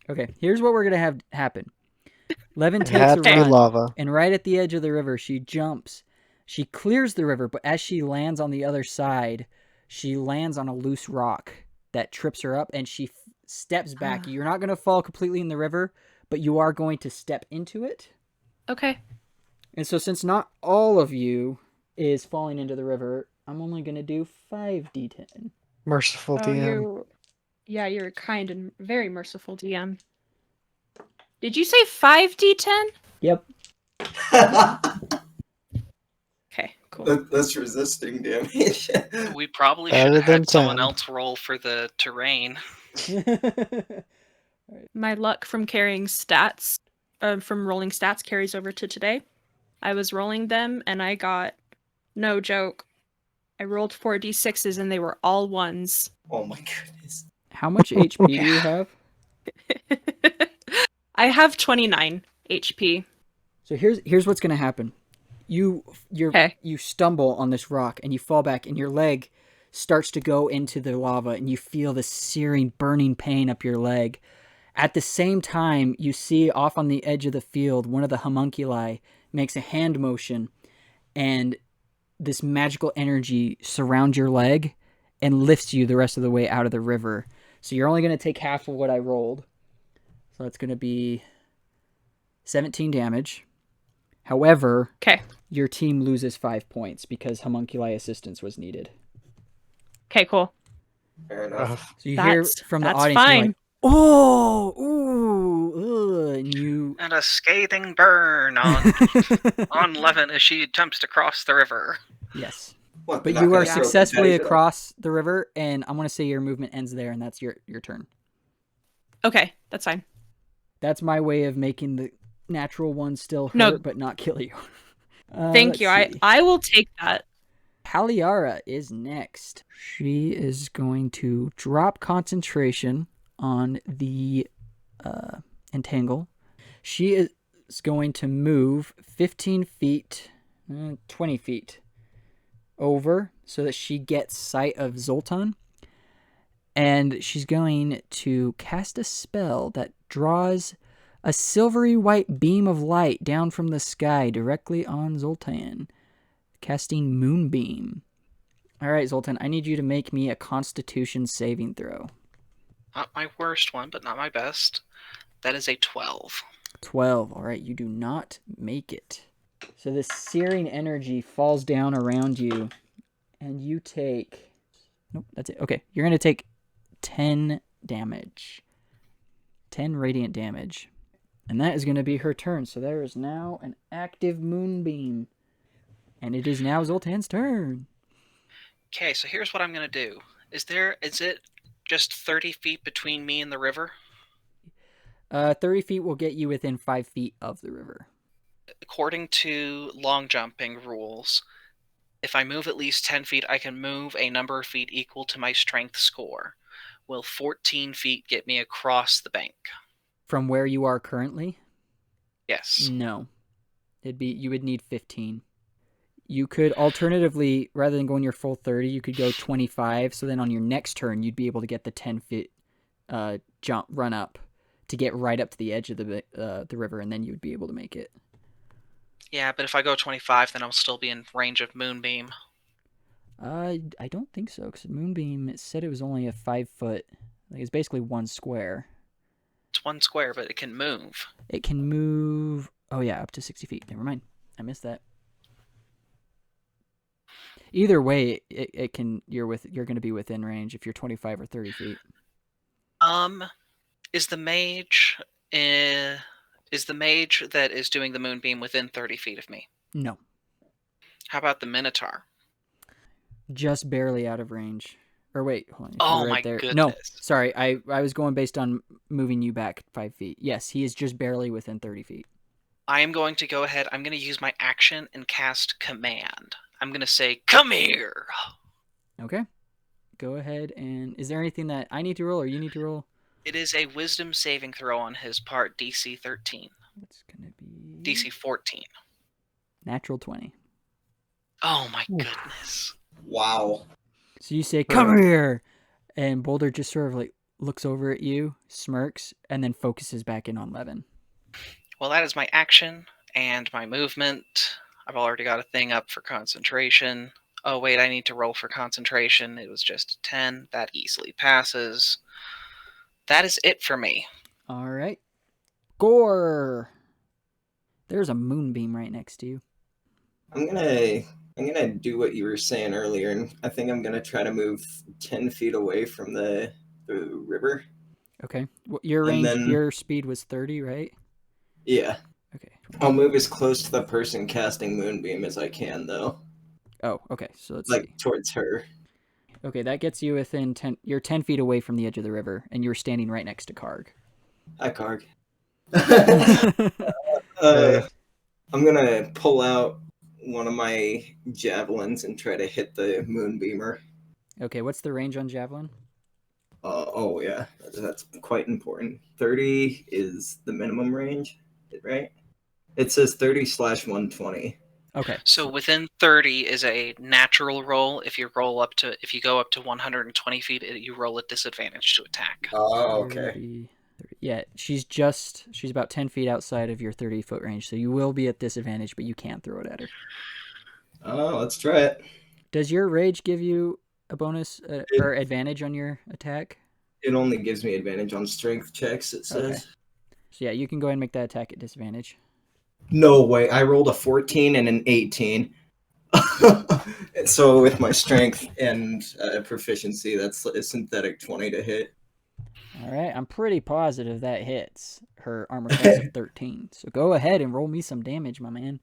Okay. Here's what we're gonna have happen. Leven It takes had a to be run, lava. and right at the edge of the river, she jumps. She clears the river, but as she lands on the other side, she lands on a loose rock that trips her up, and she steps back. You're not gonna fall completely in the river, but you are going to step into it. Okay. And so, since not all of you is falling into the river, I'm only gonna do 5d10. Merciful DM. You're kind and very merciful, DM. Did you say 5d10? Yep. Okay, cool. That's resisting damage. We probably Better should have than had someone 10. else roll for the terrain. My luck from carrying stats, from rolling stats carries over to today. I was rolling them and I got, no joke, I rolled 4d6s and they were all 1s. Oh my goodness. How much HP do you have? I have 29 HP. So here's what's gonna happen. You Okay. stumble on this rock and you fall back, and your leg starts to go into the lava, and you feel the searing, burning pain up your leg. At the same time, you see off on the edge of the field, one of the homunculi makes a hand motion, and this magical energy surrounds your leg and lifts you the rest of the way out of the river. So you're only going to take half of what I rolled. So it's going to be 17 damage. However, Okay. your team loses 5 points because homunculi assistance was needed. Okay, cool. Fair enough. Rough. So you hear from the That's audience, you're fine. like, oh, ooh, and you... And a scathing burn on on Leven as she attempts to cross the river. Yes. What, But they're not you are gonna throw successfully confetti at them? across the river, and I'm going to say your movement ends there, and that's your turn. Okay, that's fine. That's my way of making the natural one still hurt, No. but not kill you. Thank you. I will take that. Kaliara is next. She is going to drop concentration on the entangle. She is going to move 15 feet, 20 feet over so that she gets sight of Zoltan. And she's going to cast a spell that draws a silvery white beam of light down from the sky directly on Zoltan, casting Moonbeam. All right, Zoltan, I need you to make me a Constitution saving throw. Not my worst one, but not my best. That is a 12. 12. All right, you do not make it. So this searing energy falls down around you, and you take... Nope, that's it. Okay, you're going to take 10 damage. 10 radiant damage. And that is going to be her turn. So there is now an active Moonbeam. And it is now Zoltan's turn. Okay, so here's what I'm going to do. Is it just 30 feet between me and the river? 30 feet will get you within 5 feet of the river. According to long jumping rules, if I move at least 10 feet, I can move a number of feet equal to my strength score. Will 14 feet get me across the bank? From where you are currently? Yes. No. You would need 15. You could alternatively, rather than going your full 30, you could go 25. So then on your next turn, you'd be able to get the 10 feet run up to get right up to the edge of the river, and then you'd be able to make it. Yeah, but if I go 25, then I'll still be in range of Moonbeam. I don't think so, because Moonbeam, it said it was only a 5 foot. Like, it's basically one square. It's one square, but it can move. It can move. Oh yeah, up to 60 feet. Never mind. I missed that. Either way, it can. You're going to be within range if you're 25 or 30 feet. Is the mage that is doing the Moonbeam within 30 feet of me? No, How about the Minotaur? just barely out of range. Or wait, hold on. Oh You're right my there. goodness. No, sorry. I was going based on moving you back 5 feet. Yes, he is just barely within 30 feet. I am going to go ahead. I'm going to use my action and cast Command. I'm going to say, "Come here." Okay. Go ahead and... Is there anything that I need to roll or you need to roll? It is a Wisdom saving throw on his part, DC 13. It's going to be... DC 14. Natural 20. Oh my goodness. Wow. So you say, "Come here!" And Boulder just sort of like looks over at you, smirks, and then focuses back in on Leven. Well, that is my action and my movement. I've already got a thing up for concentration. Oh, wait, I need to roll for concentration. It was just 10. That easily passes. That is it for me. All right. Gore! There's a moonbeam right next to you. I'm gonna do what you were saying earlier, and I think I'm gonna try to move 10 feet away from the river. Okay. Your And range, then- your speed was 30, right? Yeah. Okay. I'll move as close to the person casting Moonbeam as I can, though. Oh, okay. So let's Like, see. towards her. Okay, that gets you within 10... You're 10 feet away from the edge of the river, and you're standing right next to Karg. Hi, Karg. Hey. I'm gonna pull out one of my javelins and try to hit the Moonbeamer. Okay, what's the range on Javelin? Oh, yeah. That's quite important. 30 is the minimum range, right? It says 30/120. Okay. So within 30 is a natural roll. If you go up to 120 feet, you roll a disadvantage to attack. Oh, okay. 30. Yeah, she's about 10 feet outside of your 30-foot range, so you will be at disadvantage, but you can't throw it at her. Oh, let's try it. Does your rage give you a bonus or advantage on your attack? It only gives me advantage on strength checks, it says. Okay. So yeah, you can go ahead and make that attack at disadvantage. No way, I rolled a 14 and an 18. So with my strength and proficiency, that's a synthetic 20 to hit. All right, I'm pretty positive that hits. Her armor class of 13. So go ahead and roll me some damage, my man.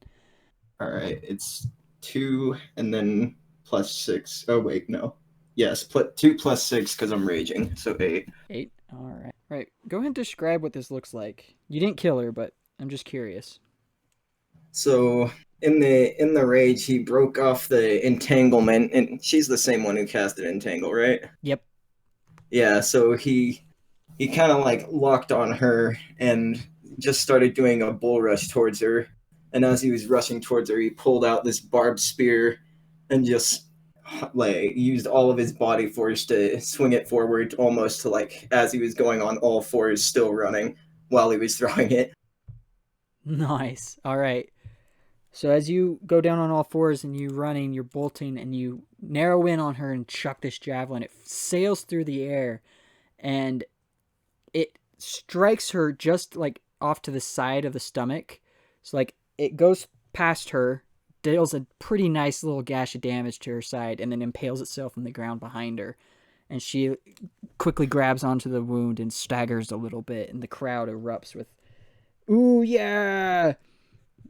All right, it's 2 and then +6. Oh, wait, no. Yes, 2 + 6 because I'm raging, so 8. 8. All right. Right. Go ahead and describe what this looks like. You didn't kill her, but I'm just curious. So in the rage, he broke off the entanglement, and she's the same one who casted entangle, right? Yep. Yeah. So he kind of like locked on her and just started doing a bull rush towards her. And as he was rushing towards her, he pulled out this barbed spear and just like used all of his body force to swing it forward, almost to like as he was going on all fours, still running while he was throwing it. Nice. All right. So as you go down on all fours and you're running, you're bolting, and you narrow in on her and chuck this javelin. It sails through the air, and it strikes her just like off to the side of the stomach. So like it goes past her, deals a pretty nice little gash of damage to her side, and then impales itself in the ground behind her. And she quickly grabs onto the wound and staggers a little bit, and the crowd erupts with, "Ooh, yeah!"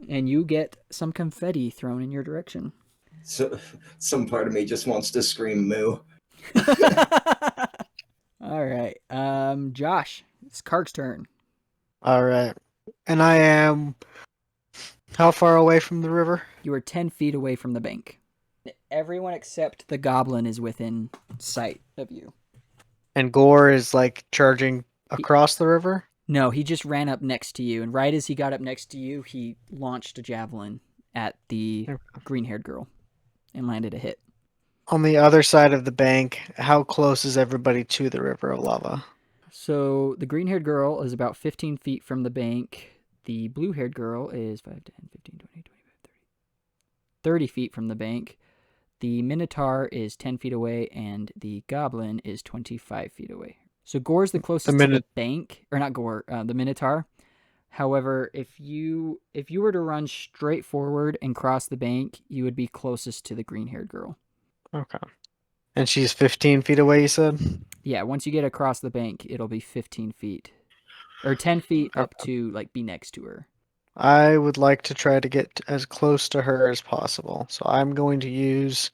And you get some confetti thrown in your direction. So some part of me just wants to scream moo. All right. Josh, it's Karg's turn. All right. And I am how far away from the river? You are 10 feet away from the bank. Everyone except the goblin is within sight of you. And Gore is like charging across the river? No, he just ran up next to you, and right as he got up next to you, he launched a javelin at the green-haired girl and landed a hit. On the other side of the bank, how close is everybody to the river of lava? So the green-haired girl is about 15 feet from the bank. The blue-haired girl is 5, 10, 15, 20, 25, 30 feet from the bank. The Minotaur is 10 feet away, and the Goblin is 25 feet away. So Gore's the closest to the bank, or not Gore, the Minotaur. However, if you were to run straight forward and cross the bank, you would be closest to the green-haired girl. Okay. And she's 15 feet away, you said? Yeah, once you get across the bank, it'll be 15 feet. Or 10 feet up to, like, be next to her. I would like to try to get as close to her as possible. So I'm going to use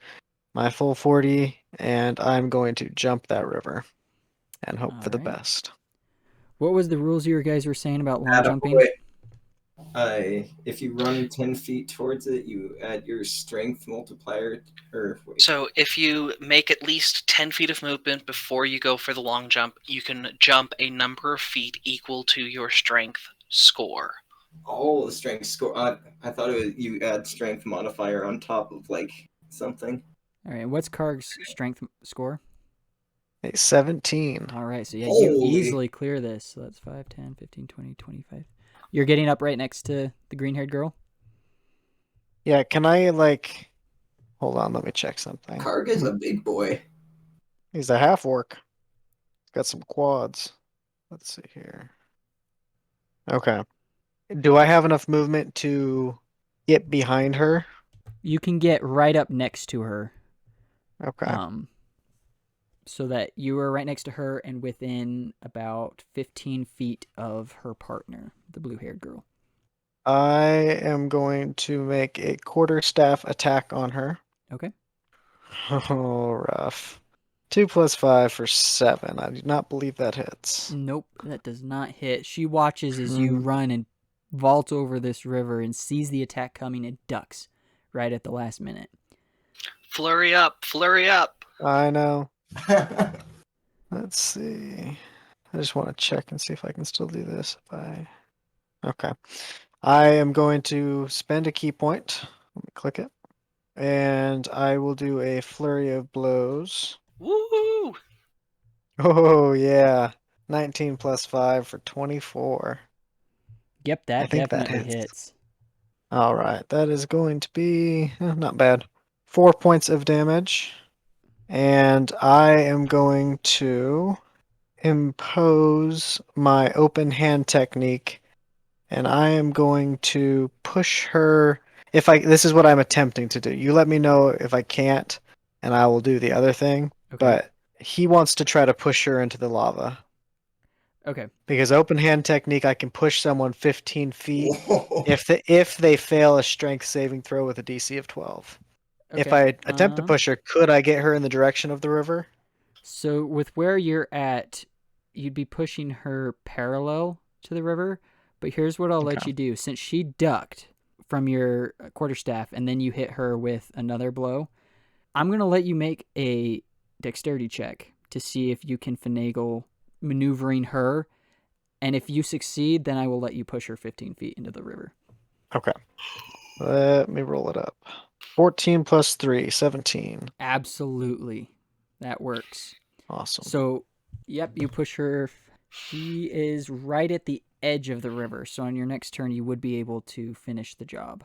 my full 40, and I'm going to jump that river and hope for the Alright. best. What was the rules you guys were saying about long jumping? Wait. If you run 10 feet towards it, you add your strength multiplier. So if you make at least 10 feet of movement before you go for the long jump, you can jump a number of feet equal to your strength score. Oh, the strength score. I thought you add strength modifier on top of, like, something. All right, what's Karg's strength score? A 17. All right, so yeah, Holy. you easily clear this. So that's 5, 10, 15, 20, 25. You're getting up right next to the green-haired girl? Yeah, can I, like... Hold on, let me check something. Karg is a big boy. He's a half-orc. He's got some quads. Let's see here. Okay. Do I have enough movement to get behind her? You can get right up next to her. Okay. So that you are right next to her and within about 15 feet of her partner, the blue-haired girl. I am going to make a quarterstaff attack on her. Okay. Oh, rough. 2 + 5 for 7. I do not believe that hits. Nope, that does not hit. She watches as you run and vault over this river and sees the attack coming and ducks right at the last minute. Flurry up, flurry up. I know. Let's see. I just want to check and see if I can still do this. Okay. I am going to spend a key point. Let me click it. And I will do a flurry of blows. Woo! Oh, yeah. 19 + 5 for 24. Yep, that I think that definitely hits. hits. All right. That is going to be not bad. 4 points of damage. And I am going to impose my open hand technique, and I am going to push her. This is what I'm attempting to do. You let me know if I can't, and I will do the other thing. Okay. But he wants to try to push her into the lava. Okay. Because open hand technique, I can push someone 15 feet Whoa. if they fail a strength saving throw with a DC of 12. Okay. If I attempt to push her, could I get her in the direction of the river? So with where you're at, you'd be pushing her parallel to the river. But here's what I'll let you do. Since she ducked from your quarterstaff and then you hit her with another blow, I'm going to let you make a dexterity check to see if you can finagle maneuvering her. And if you succeed, then I will let you push her 15 feet into the river. Okay. Let me roll it up. 14 + 3, 17. Absolutely. That works. Awesome. So, yep, you push her. She is right at the edge of the river. So on your next turn, you would be able to finish the job.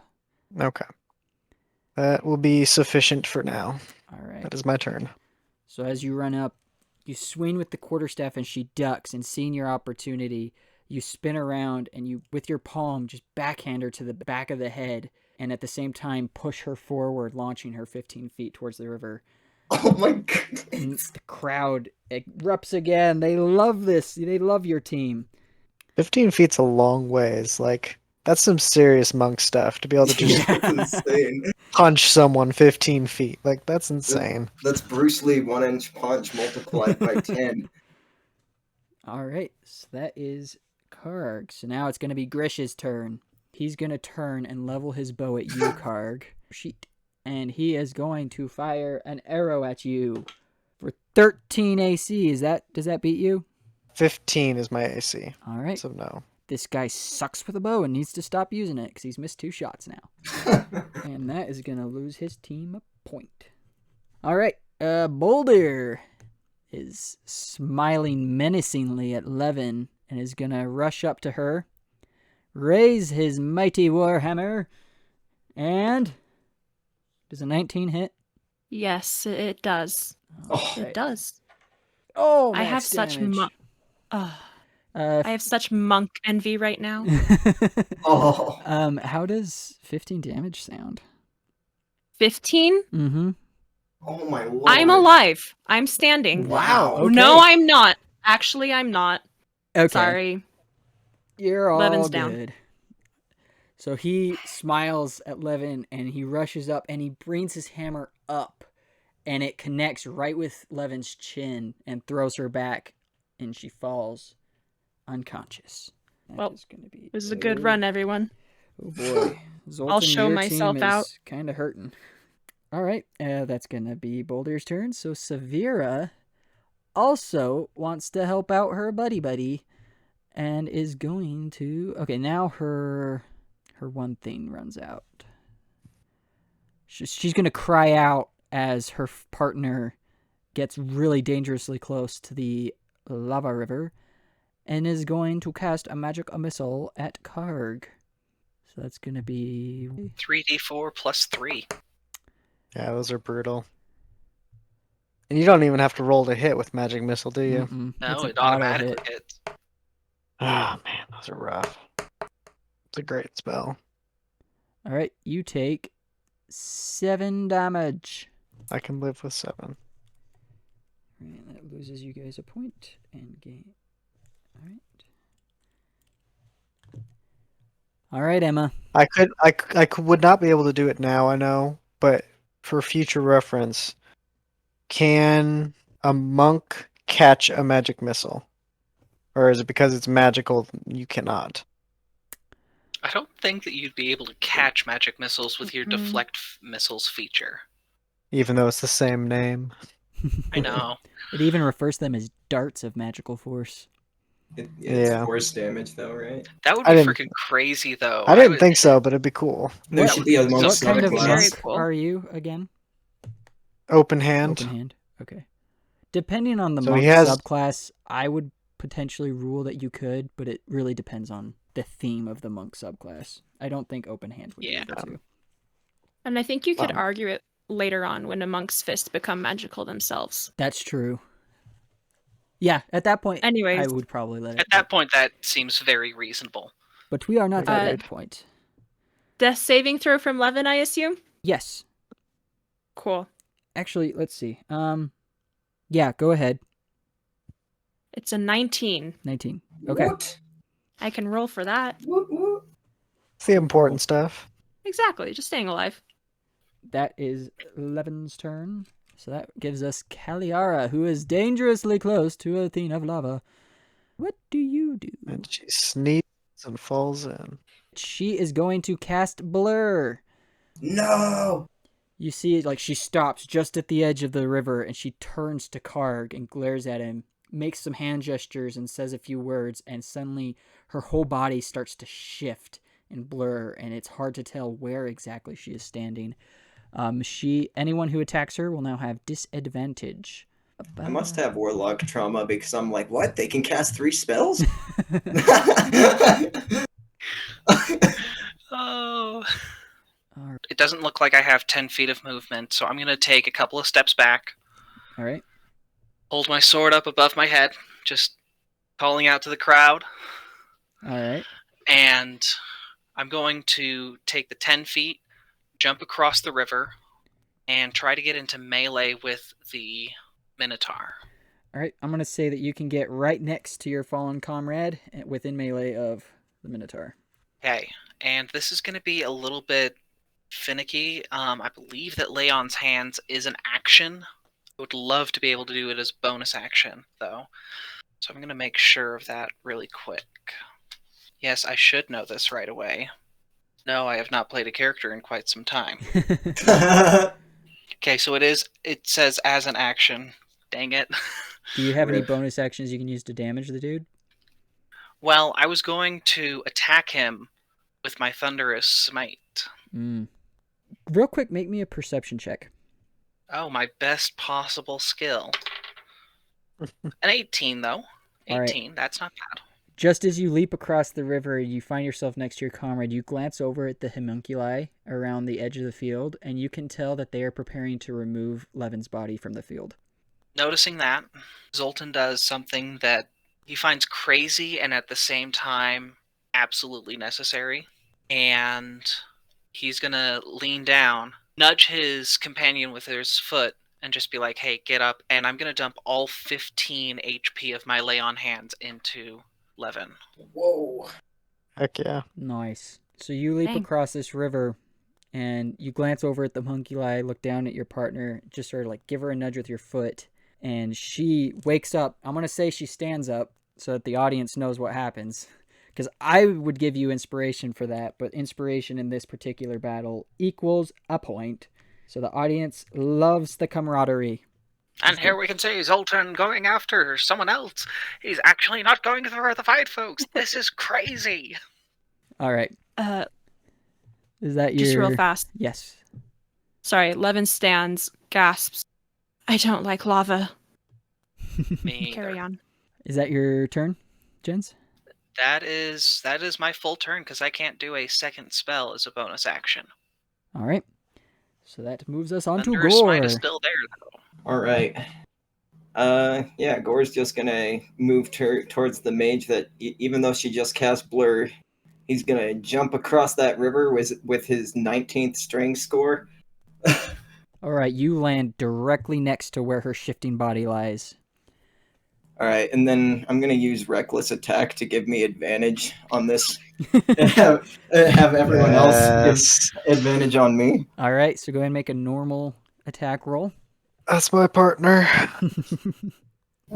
Okay. That will be sufficient for now. All right. That is my turn. So as you run up, you swing with the quarterstaff and she ducks, and seeing your opportunity, you spin around and you, with your palm, just backhand her to the back of the head, and at the same time push her forward, launching her 15 feet towards the river. Oh my goodness. And the crowd erupts again. They love this. They love your team. 15 feet's a long ways. Like, that's some serious monk stuff to be able to just That's insane. punch someone 15 feet. Like, that's insane. That's Bruce Lee 1-inch punch multiplied by 10. All right. So that is Karg. So now it's going to be Grish's turn. He's going to turn and level his bow at you, Karg. Sheet. And he is going to fire an arrow at you for 13 AC. Does that beat you? 15 is my AC. All right. So no. This guy sucks with a bow and needs to stop using it because he's missed 2 shots now. And that is going to lose his team a point. All right. Boulder is smiling menacingly at Leven and is going to rush up to her, raise his mighty warhammer, and Does a 19 hit? Yes, it does. Oh. It does. Oh, I have max such damage. I have such monk envy right now. Oh. How does 15 damage sound? 15? Mm-hmm. Oh my lord. I'm alive. I'm standing. Wow. Okay. No, I'm not. Actually, I'm not. Okay. Sorry. You're all Levin's good. down. So he smiles at Leven and he rushes up and he brings his hammer up and it connects right with Levin's chin and throws her back and she falls unconscious. Well, this is a good run, everyone. Oh boy. Zoltan, I'll show your myself team out. is kind of hurting. All right, that's going to be Boulder's turn. So Severa also wants to help out her buddy and is going to... Okay, now her one thing runs out. She's going to cry out as her partner gets really dangerously close to the lava river and is going to cast a magic missile at Karg. So that's going to be 3d4 plus 3. Yeah, those are brutal. And you don't even have to roll to hit with magic missile, do you? Mm-mm. No, It's an it automatically auto hit. hits. Ah, man, those are rough. It's a great spell. All right, you take 7 damage. I can live with 7. And that loses you guys a point and gain. All right. All right, Emma. I would not be able to do it now, I know, but for future reference, can a monk catch a magic missile? Or is it because it's magical you cannot? I don't think that you'd be able to catch magic missiles with your Mm-mm. deflect missiles feature. Even though it's the same name. I know. It even refers to them as darts of magical force. It's Yeah. force damage, though, right? That would I be didn't- freaking crazy, though. I didn't would- think so, but it'd be cool. There should be a monk What kind of That would be very subclass. monk cool. are you again? Open hand. Open hand. Okay. Depending on the So monk he has- subclass, I would potentially rule that you could, but it really depends on the theme of the monk subclass. I don't think open hand would Yeah. be able to. And I think you could Wow. argue it later on when a monk's fists become magical themselves. That's true. Yeah, at that point, Anyways. I would probably let it. At that point, that seems very reasonable. But we are not at Agreed. that point. Death saving throw from Leven, I assume? Yes. Cool. Actually, let's see. Yeah, go ahead. It's a 19. 19. Okay. What? I can roll for that. What? It's the important stuff. Exactly, just staying alive. That is Levin's turn. So that gives us Kaliara, who is dangerously close to a thing of lava. What do you do? And she sneezes and falls in. She is going to cast Blur. No! You see, like, she stops just at the edge of the river, and she turns to Karg and glares at him, makes some hand gestures and says a few words, and suddenly her whole body starts to shift and blur, and it's hard to tell where exactly she is standing. Anyone who attacks her will now have disadvantage. I must have warlock trauma because I'm like, what? They can cast 3 spells? Oh. Alright. It doesn't look like I have 10 feet of movement, so I'm going to take a couple of steps back, All right. hold my sword up above my head, just calling out to the crowd, All right. and I'm going to take the 10 feet, jump across the river, and try to get into melee with the Minotaur. All right. I'm going to say that you can get right next to your fallen comrade within melee of the Minotaur. Okay, and this is going to be a little bit finicky. I believe that Lay on Hands is an action. I would love to be able to do it as bonus action, though. So I'm going to make sure of that really quick. Yes, I should know this right away. No, I have not played a character in quite some time. Okay, so it says as an action. Dang it. Do you have any Rip. bonus actions you can use to damage the dude? Well, I was going to attack him with my Thunderous Smite. Real quick, make me a perception check. Oh, my best possible skill. An 18, though. All right. 18, that's not bad. Just as you leap across the river, you find yourself next to your comrade. You glance over at the homunculi around the edge of the field, and you can tell that they are preparing to remove Levin's body from the field. Noticing that, Zoltan does something that he finds crazy and at the same time absolutely necessary. And he's going to lean down, nudge his companion with his foot, and just be like, hey, get up. And I'm going to dump all 15 HP of my lay on hands into Leven. Whoa. Heck yeah. Nice. So you leap Dang. across this river, and you glance over at the homunculi, look down at your partner, just sort of like give her a nudge with your foot, and she wakes up. I'm going to say she stands up so that the audience knows what happens, because I would give you inspiration for that, but inspiration in this particular battle equals a point. So the audience loves the camaraderie. And here we can see Zoltan going after someone else. He's actually not going for the fight, folks. This is crazy. All right. Is that your... Just real fast. Yes. Sorry, Leven stands, gasps. I don't like lava. Me Carry either. on. Is that your turn, Jens? That is my full turn because I can't do a second spell as a bonus action. All right. So that moves us on to Thunderous Smite Gore. is still there, though. All right. Yeah, Gore's just gonna move towards the mage that, even though she just cast Blur, he's gonna jump across that river with his 19th strength score. All right, you land directly next to where her shifting body lies. All right, and then I'm gonna use Reckless Attack to give me advantage on this, and have everyone else give advantage on me. All right, so go ahead and make a normal attack roll. That's my partner.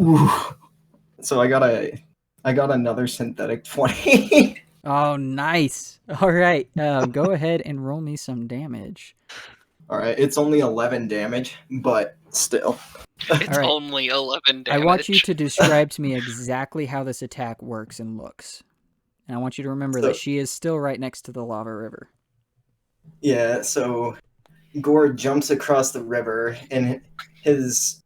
Ooh. So I got another synthetic 20. Oh, nice. All right, go ahead and roll me some damage. All right, it's only 11 damage, but still. It's All right. only 11 damage. I want you to describe to me exactly how this attack works and looks. And I want you to remember that she is still right next to the lava river. Yeah, so Gore jumps across the river, and his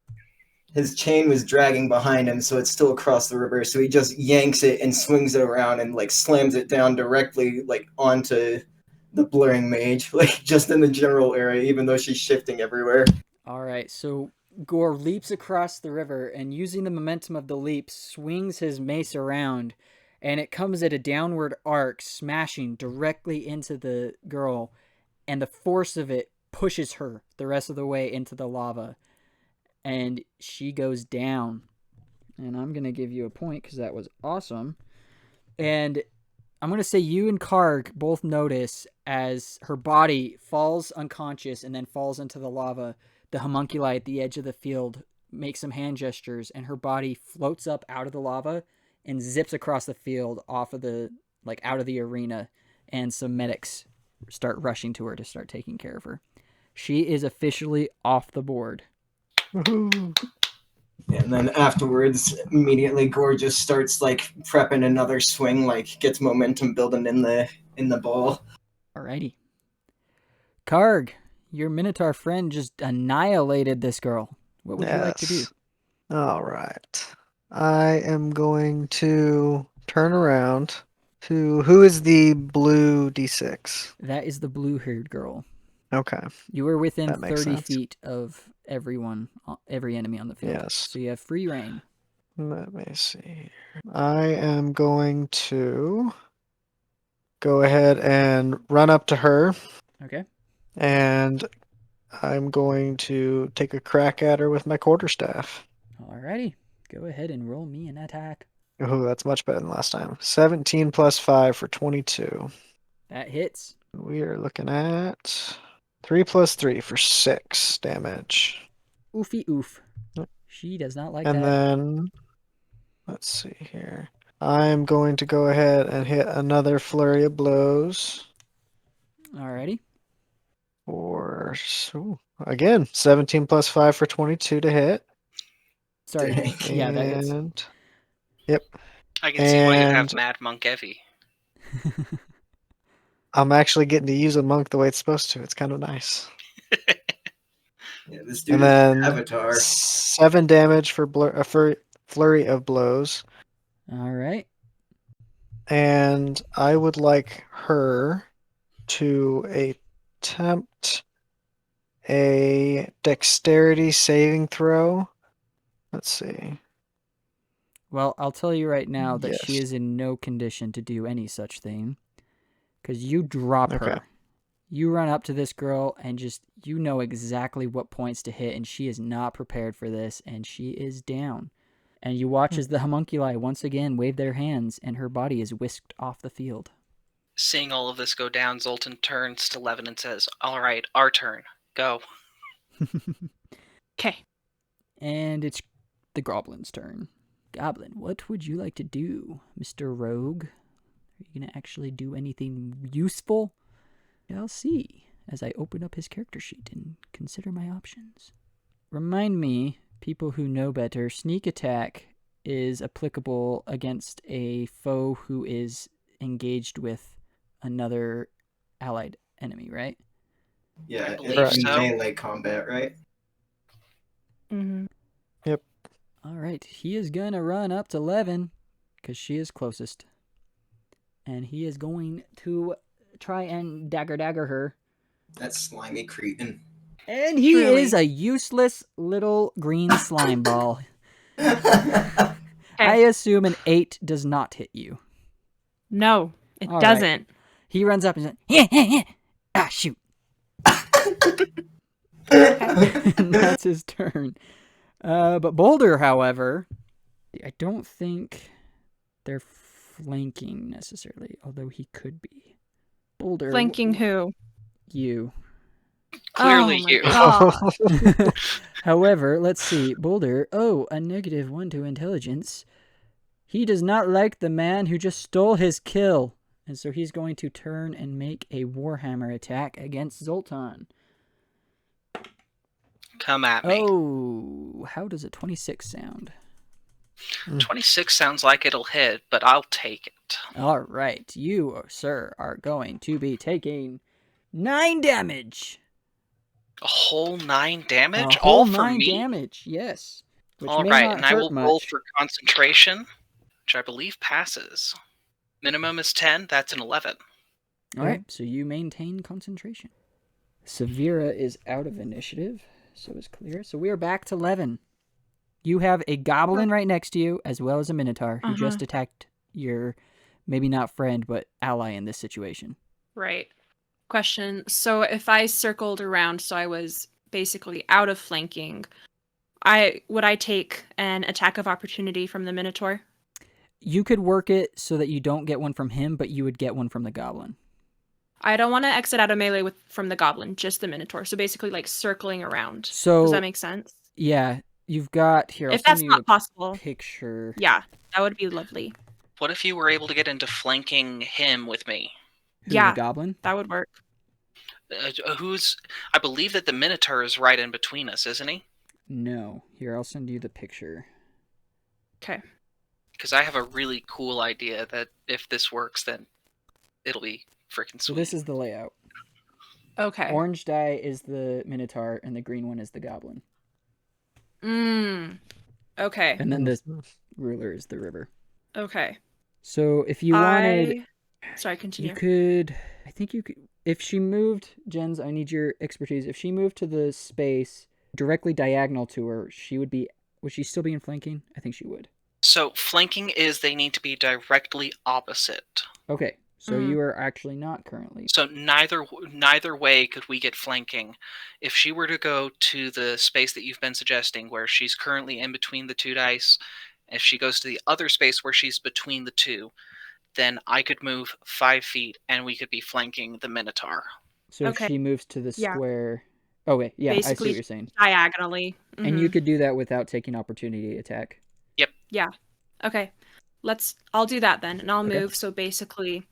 chain was dragging behind him, so it's still across the river. So he just yanks it and swings it around and like slams it down directly like onto the blurring mage, like just in the general area, even though she's shifting everywhere. All right, so Gore leaps across the river and, using the momentum of the leap, swings his mace around, and it comes at a downward arc, smashing directly into the girl, and the force of it pushes her the rest of the way into the lava, and she goes down. And I'm going to give you a point because that was awesome. And I'm going to say you and Karg both notice as her body falls unconscious and then falls into the lava, the homunculi at the edge of the field make some hand gestures, and her body floats up out of the lava and zips across the field off of the, like, out of the arena, and some medics start rushing to her to start taking care of her. She is officially off the board. Woohoo. And then afterwards, immediately Gore just starts like prepping another swing, like gets momentum building in the ball. Alrighty. Karg, your Minotaur friend just annihilated this girl. What would you like to do? All right. I am going to turn around to... Who is the blue D6? That is the blue-haired girl. Okay. You are within That makes 30 sense. feet of every enemy on the field. Yes. So you have free reign. Let me see. I am going to go ahead and run up to her, Okay. and I'm going to take a crack at her with my quarterstaff. Alrighty. Go ahead and roll me an attack. Oh, that's much better than last time. 17 plus 5 for 22. That hits. We are looking at 3 plus 3 for 6 damage. Oofy oof. Yep. She does not like And that. then, let's see here. I'm going to go ahead and hit another flurry of blows. Alrighty. For, again, 17 plus 5 for 22 to hit. Sorry. Dang. Yeah, that hits. And, yep. I can see why you have And- Mad Monk Evie. I'm actually getting to use a monk the way it's supposed to. It's kind of nice. Yeah, this dude And is then an avatar. 7 damage for flurry of blows. Alright. And I would like her to attempt a dexterity saving throw. Let's see. Well, I'll tell you right now that she Yes. is in no condition to do any such thing. Because you drop Okay. her. You run up to this girl and just, you know exactly what points to hit, and she is not prepared for this, and she is down. And you watch as the homunculi once again wave their hands, and her body is whisked off the field. Seeing all of this go down, Zoltan turns to Leven and says, "All right, our turn. Go." Okay. And it's the goblin's turn. Goblin, what would you like to do, Mr. Rogue? Are you going to actually do anything useful? I'll see as I open up his character sheet and consider my options. Remind me, people who know better, sneak attack is applicable against a foe who is engaged with another allied enemy, right? Yeah, I in believe so. melee combat, right? Mm-hmm. All right, he is going to run up to Leven because she is closest. And he is going to try and dagger her. That slimy cretin. And he Truly. is a useless little green slime ball. Yeah, I assume an 8 does not hit you. No, it All right. doesn't. He runs up and says, yeah. Ah, shoot. And that's his turn. But Boulder, however, I don't think they're flanking necessarily, although he could be. Boulder. Flanking who? You. Clearly Oh my you. God. However, let's see. Boulder, a -1 to intelligence. He does not like the man who just stole his kill. And so he's going to turn and make a Warhammer attack against Zoltan. Come at me. Oh, how does a 26 sound? 26 sounds like it'll hit, but I'll take it. All right, you, sir, are going to be taking 9 damage. A whole 9 damage? A whole All for 9 me? damage, yes. Which All may right, not and I hurt will much. roll for concentration, which I believe passes. Minimum is 10, that's an 11. All right, so you maintain concentration. Severa is out of initiative, so is clear. So we are back to Leven. You have a goblin right next to you, as well as a minotaur, who just attacked your, maybe not friend, but ally in this situation. Right. Question. So if I circled around, so I was basically out of flanking, would I take an attack of opportunity from the Minotaur? You could work it so that you don't get one from him, but you would get one from the goblin. I don't want to exit out of melee from the goblin, just the Minotaur. So basically like circling around. So does that make sense? Yeah, you've got here. If that's not possible, picture. Yeah, that would be lovely. What if you were able to get into flanking him with me? Who, Yeah. the goblin? That would work. I believe that the Minotaur is right in between us, isn't he? No. Here, I'll send you the picture. Okay. Because I have a really cool idea that if this works, then it'll be freaking sweet. So this is the layout. Okay. Orange die is the Minotaur, and the green one is the goblin. Okay. And then the ruler is the river. Okay. So if you wanted... Sorry, continue. You could... I think you could... If she moved... Jens, I need your expertise. If she moved to the space directly diagonal to her, she would be... Would she still be in flanking? I think she would. So flanking is they need to be directly opposite. Okay. So you are actually not currently. So neither way could we get flanking. If she were to go to the space that you've been suggesting, where she's currently in between the two dice, if she goes to the other space where she's between the two, then I could move 5 feet and we could be flanking the Minotaur. So if she moves to the square... Oh, wait. Yeah, basically, I see what you're saying. Diagonally. Mm-hmm. And you could do that without taking opportunity attack. Yep. Yeah. Okay. I'll do that then, and I'll move. So basically,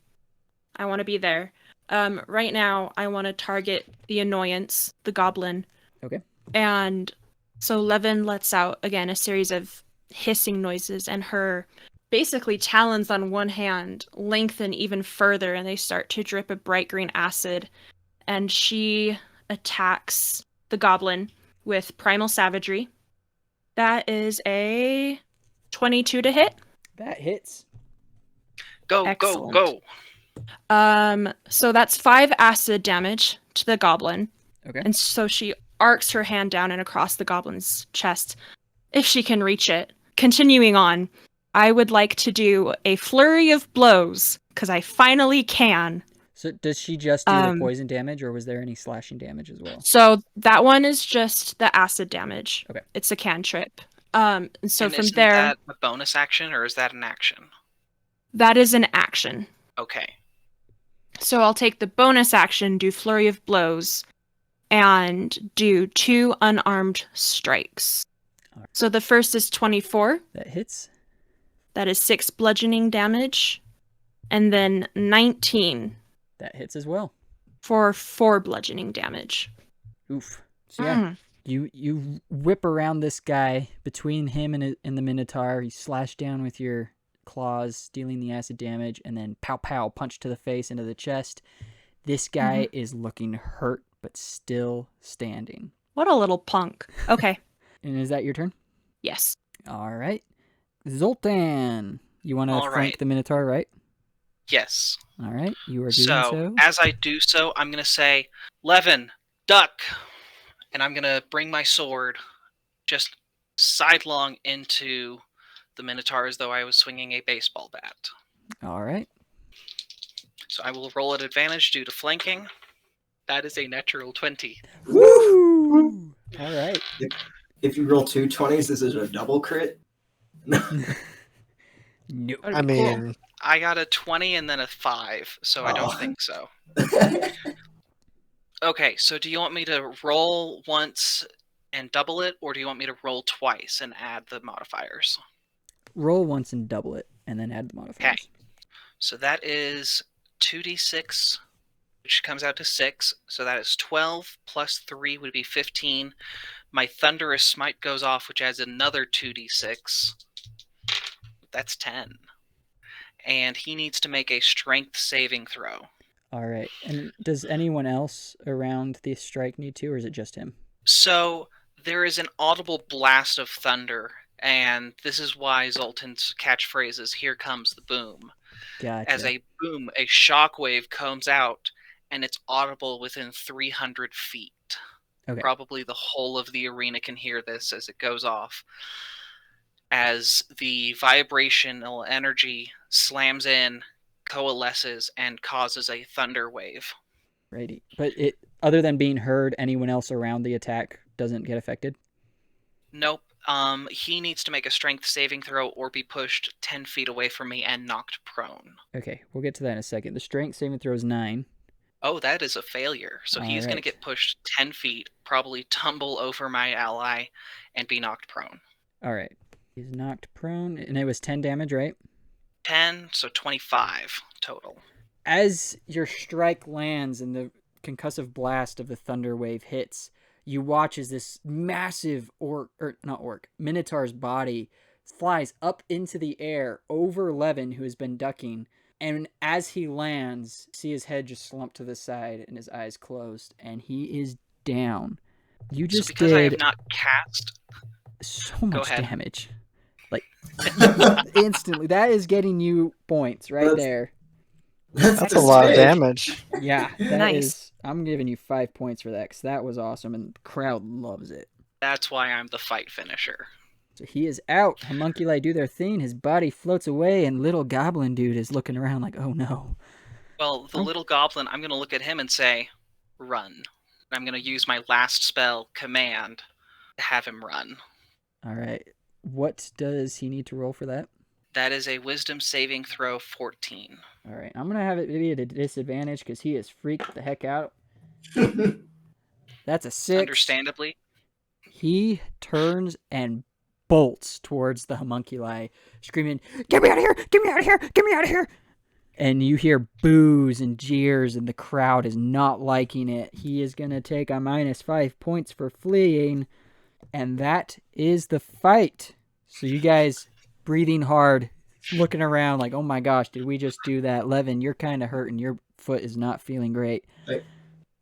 I want to be there. Right now, I want to target the annoyance, the goblin. Okay. And so Leven lets out, again, a series of hissing noises, and her basically talons on one hand lengthen even further, and they start to drip a bright green acid. And she attacks the goblin with Primal Savagery. That is a 22 to hit. That hits. Go, Excellent. go, So that's 5 acid damage to the goblin. Okay. And so she arcs her hand down and across the goblin's chest, if she can reach it. Continuing on, I would like to do a flurry of blows, because I finally can. So does she just do the poison damage, or was there any slashing damage as well? So that one is just the acid damage. Okay. It's a cantrip. And so and from isn't there, that a bonus action, or is that an action? that is an action. Okay. So I'll take the bonus action, do flurry of blows, and do 2 unarmed strikes. Alright. So the first is 24. That hits. That is 6 bludgeoning damage. And then 19 That hits as well. for 4 bludgeoning damage. Oof. So yeah, you whip around this guy between him and the Minotaur. You slash down with your claws, dealing the acid damage, and then pow pow, punch to the face, into the chest. This guy is looking hurt, but still standing. What a little punk. Okay. And is that your turn? Yes. All right. Zoltan, you want to All flank right. the Minotaur, right? Yes. All right, you are doing so. As I do so, I'm going to say, Leven, duck! And I'm going to bring my sword just sidelong into the Minotaur as though I was swinging a baseball bat. All right. So I will roll at advantage due to flanking. That is a natural 20. Woo! All right. If you roll 2 20s, this is a double crit. No. I mean, I got a 20 and then a 5, so I don't Oh. think so. Okay, so do you want me to roll once and double it, or do you want me to roll twice and add the modifiers? Roll once and double it, and then add the modifiers. So that is 2d6, which comes out to 6. So that is 12 plus 3 would be 15. My Thunderous Smite goes off, which adds another 2d6. That's 10. And he needs to make a strength saving throw. All right. And does anyone else around the strike need to, or is it just him? So there is an audible blast of thunder, and this is why Zoltan's catchphrase is, "Here comes the boom." Gotcha. As a boom, a shockwave comes out, and it's audible within 300 feet. Okay. Probably the whole of the arena can hear this as it goes off. As the vibrational energy slams in, coalesces, and causes a thunder wave. Righty. But other than being heard, anyone else around the attack doesn't get affected? Nope. He needs to make a strength saving throw or be pushed 10 feet away from me and knocked prone. Okay, we'll get to that in a second. The strength saving throw is 9. Oh, that is a failure. So he's going to Alright. get pushed 10 feet, probably tumble over my ally, and be knocked prone. All right. He's knocked prone, and it was 10 damage, right? 10, so 25 total. As your strike lands and the concussive blast of the thunder wave hits, you watch as this massive Minotaur's body flies up into the air over Leven, who has been ducking. And as he lands, see his head just slump to the side and his eyes closed, and he is down. You just so because I did have not cast... so much ahead. damage. Like, instantly. That is getting you points right there. that's a lot of damage. Yeah, that Nice. is. I'm giving you 5 points for that, because that was awesome, and the crowd loves it. That's why I'm the fight finisher. So he is out. Homunculi do their thing. His body floats away, and little goblin dude is looking around like, oh no. Well, the little goblin, I'm going to look at him and say, run. And I'm going to use my last spell, Command, to have him run. All right. What does he need to roll for that? That is a Wisdom saving throw 14. All right. I'm going to have it be at a disadvantage because he is freaked the heck out. That's a 6. Understandably. He turns and bolts towards the homunculi, screaming, "Get me out of here! Get me out of here! Get me out of here!" And you hear boos and jeers, and the crowd is not liking it. He is going to take a -5 points for fleeing, and that is the fight. So you guys breathing hard, looking around like, oh my gosh, did we just do that? Leven, you're kind of hurting. Your foot is not feeling great. Right.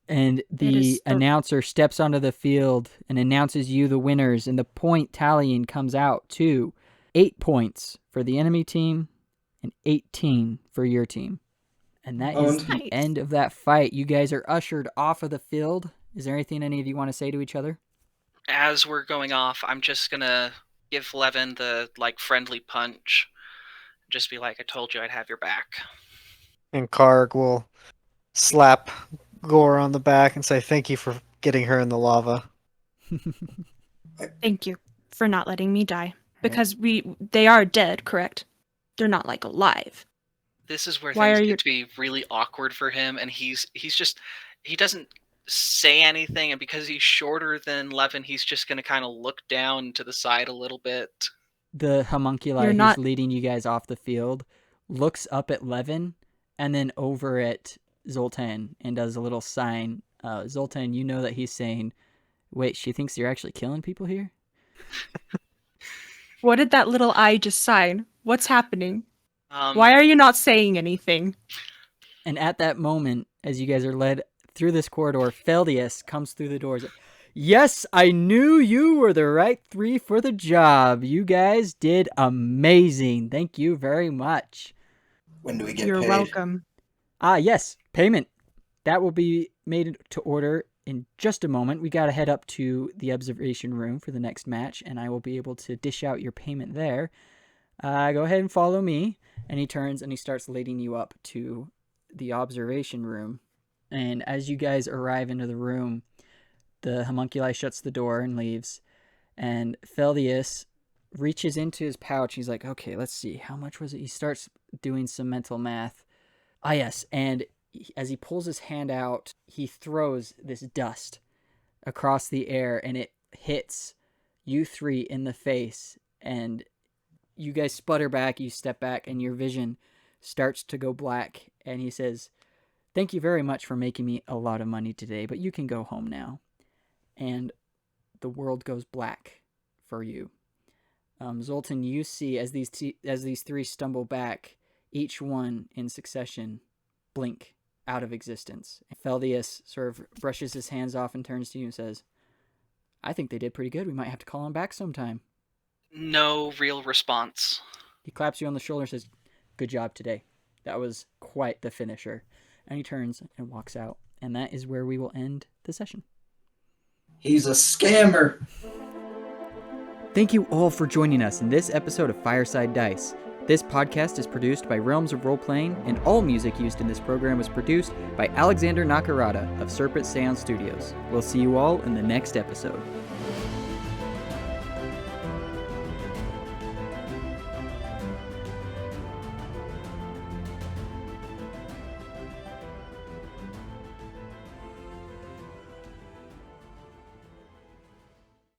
And the announcer steps onto the field and announces you the winners, and the point tallying comes out to 8 points for the enemy team an 18 for your team. And that is Owned. the Nice. end of that fight. You guys are ushered off of the field. Is there anything any of you want to say to each other? As we're going off, I'm just gonna give Leven the friendly punch. Just be like, I told you I'd have your back. And Karg will slap Gore on the back and say, "Thank you for getting her in the lava." Thank you for not letting me die. Because they are dead, correct? They're not alive. This is where Why things are get you- to be really awkward for him, and he doesn't say anything, and because he's shorter than Leven, he's just gonna kind of look down to the side a little bit. The homunculi You're who's not- leading you guys off the field looks up at Leven and then over at Zoltan and does a little sign. Zoltan, you know that he's saying, wait, she thinks you're actually killing people here? What did that little eye just sign? What's happening? Um, Why are you not saying anything? And at that moment, as you guys are led through this corridor, Feldius comes through the doors. Yes, I knew you were the right three for the job. You guys did amazing. Thank you very much. When do we get You're paid? welcome. Yes, payment. That will be made to order in just a moment. We got to head up to the observation room for the next match, and I will be able to dish out your payment there. Go ahead and follow me. And he turns and he starts leading you up to the observation room. And as you guys arrive into the room, the homunculi shuts the door and leaves. And Feldius reaches into his pouch. He's like, okay, let's see. How much was it? He starts doing some mental math. Yes. And as he pulls his hand out, he throws this dust across the air and it hits you three in the face. And you guys sputter back, you step back, and your vision starts to go black. And he says, thank you very much for making me a lot of money today, but you can go home now. And the world goes black for you. Zoltan, you see as these three stumble back, each one in succession blink out of existence. Feldius sort of brushes his hands off and turns to you and says, I think they did pretty good. We might have to call them back sometime. No real response. He claps you on the shoulder and says, good job today. That was quite the finisher. And he turns and walks out. And that is where we will end the session. He's a scammer. Thank you all for joining us in this episode of Fireside Dice. This podcast is produced by Realms of Roleplaying, and all music used in this program was produced by Alexander Nakarada of Serpent Sound Studios. We'll see you all in the next episode.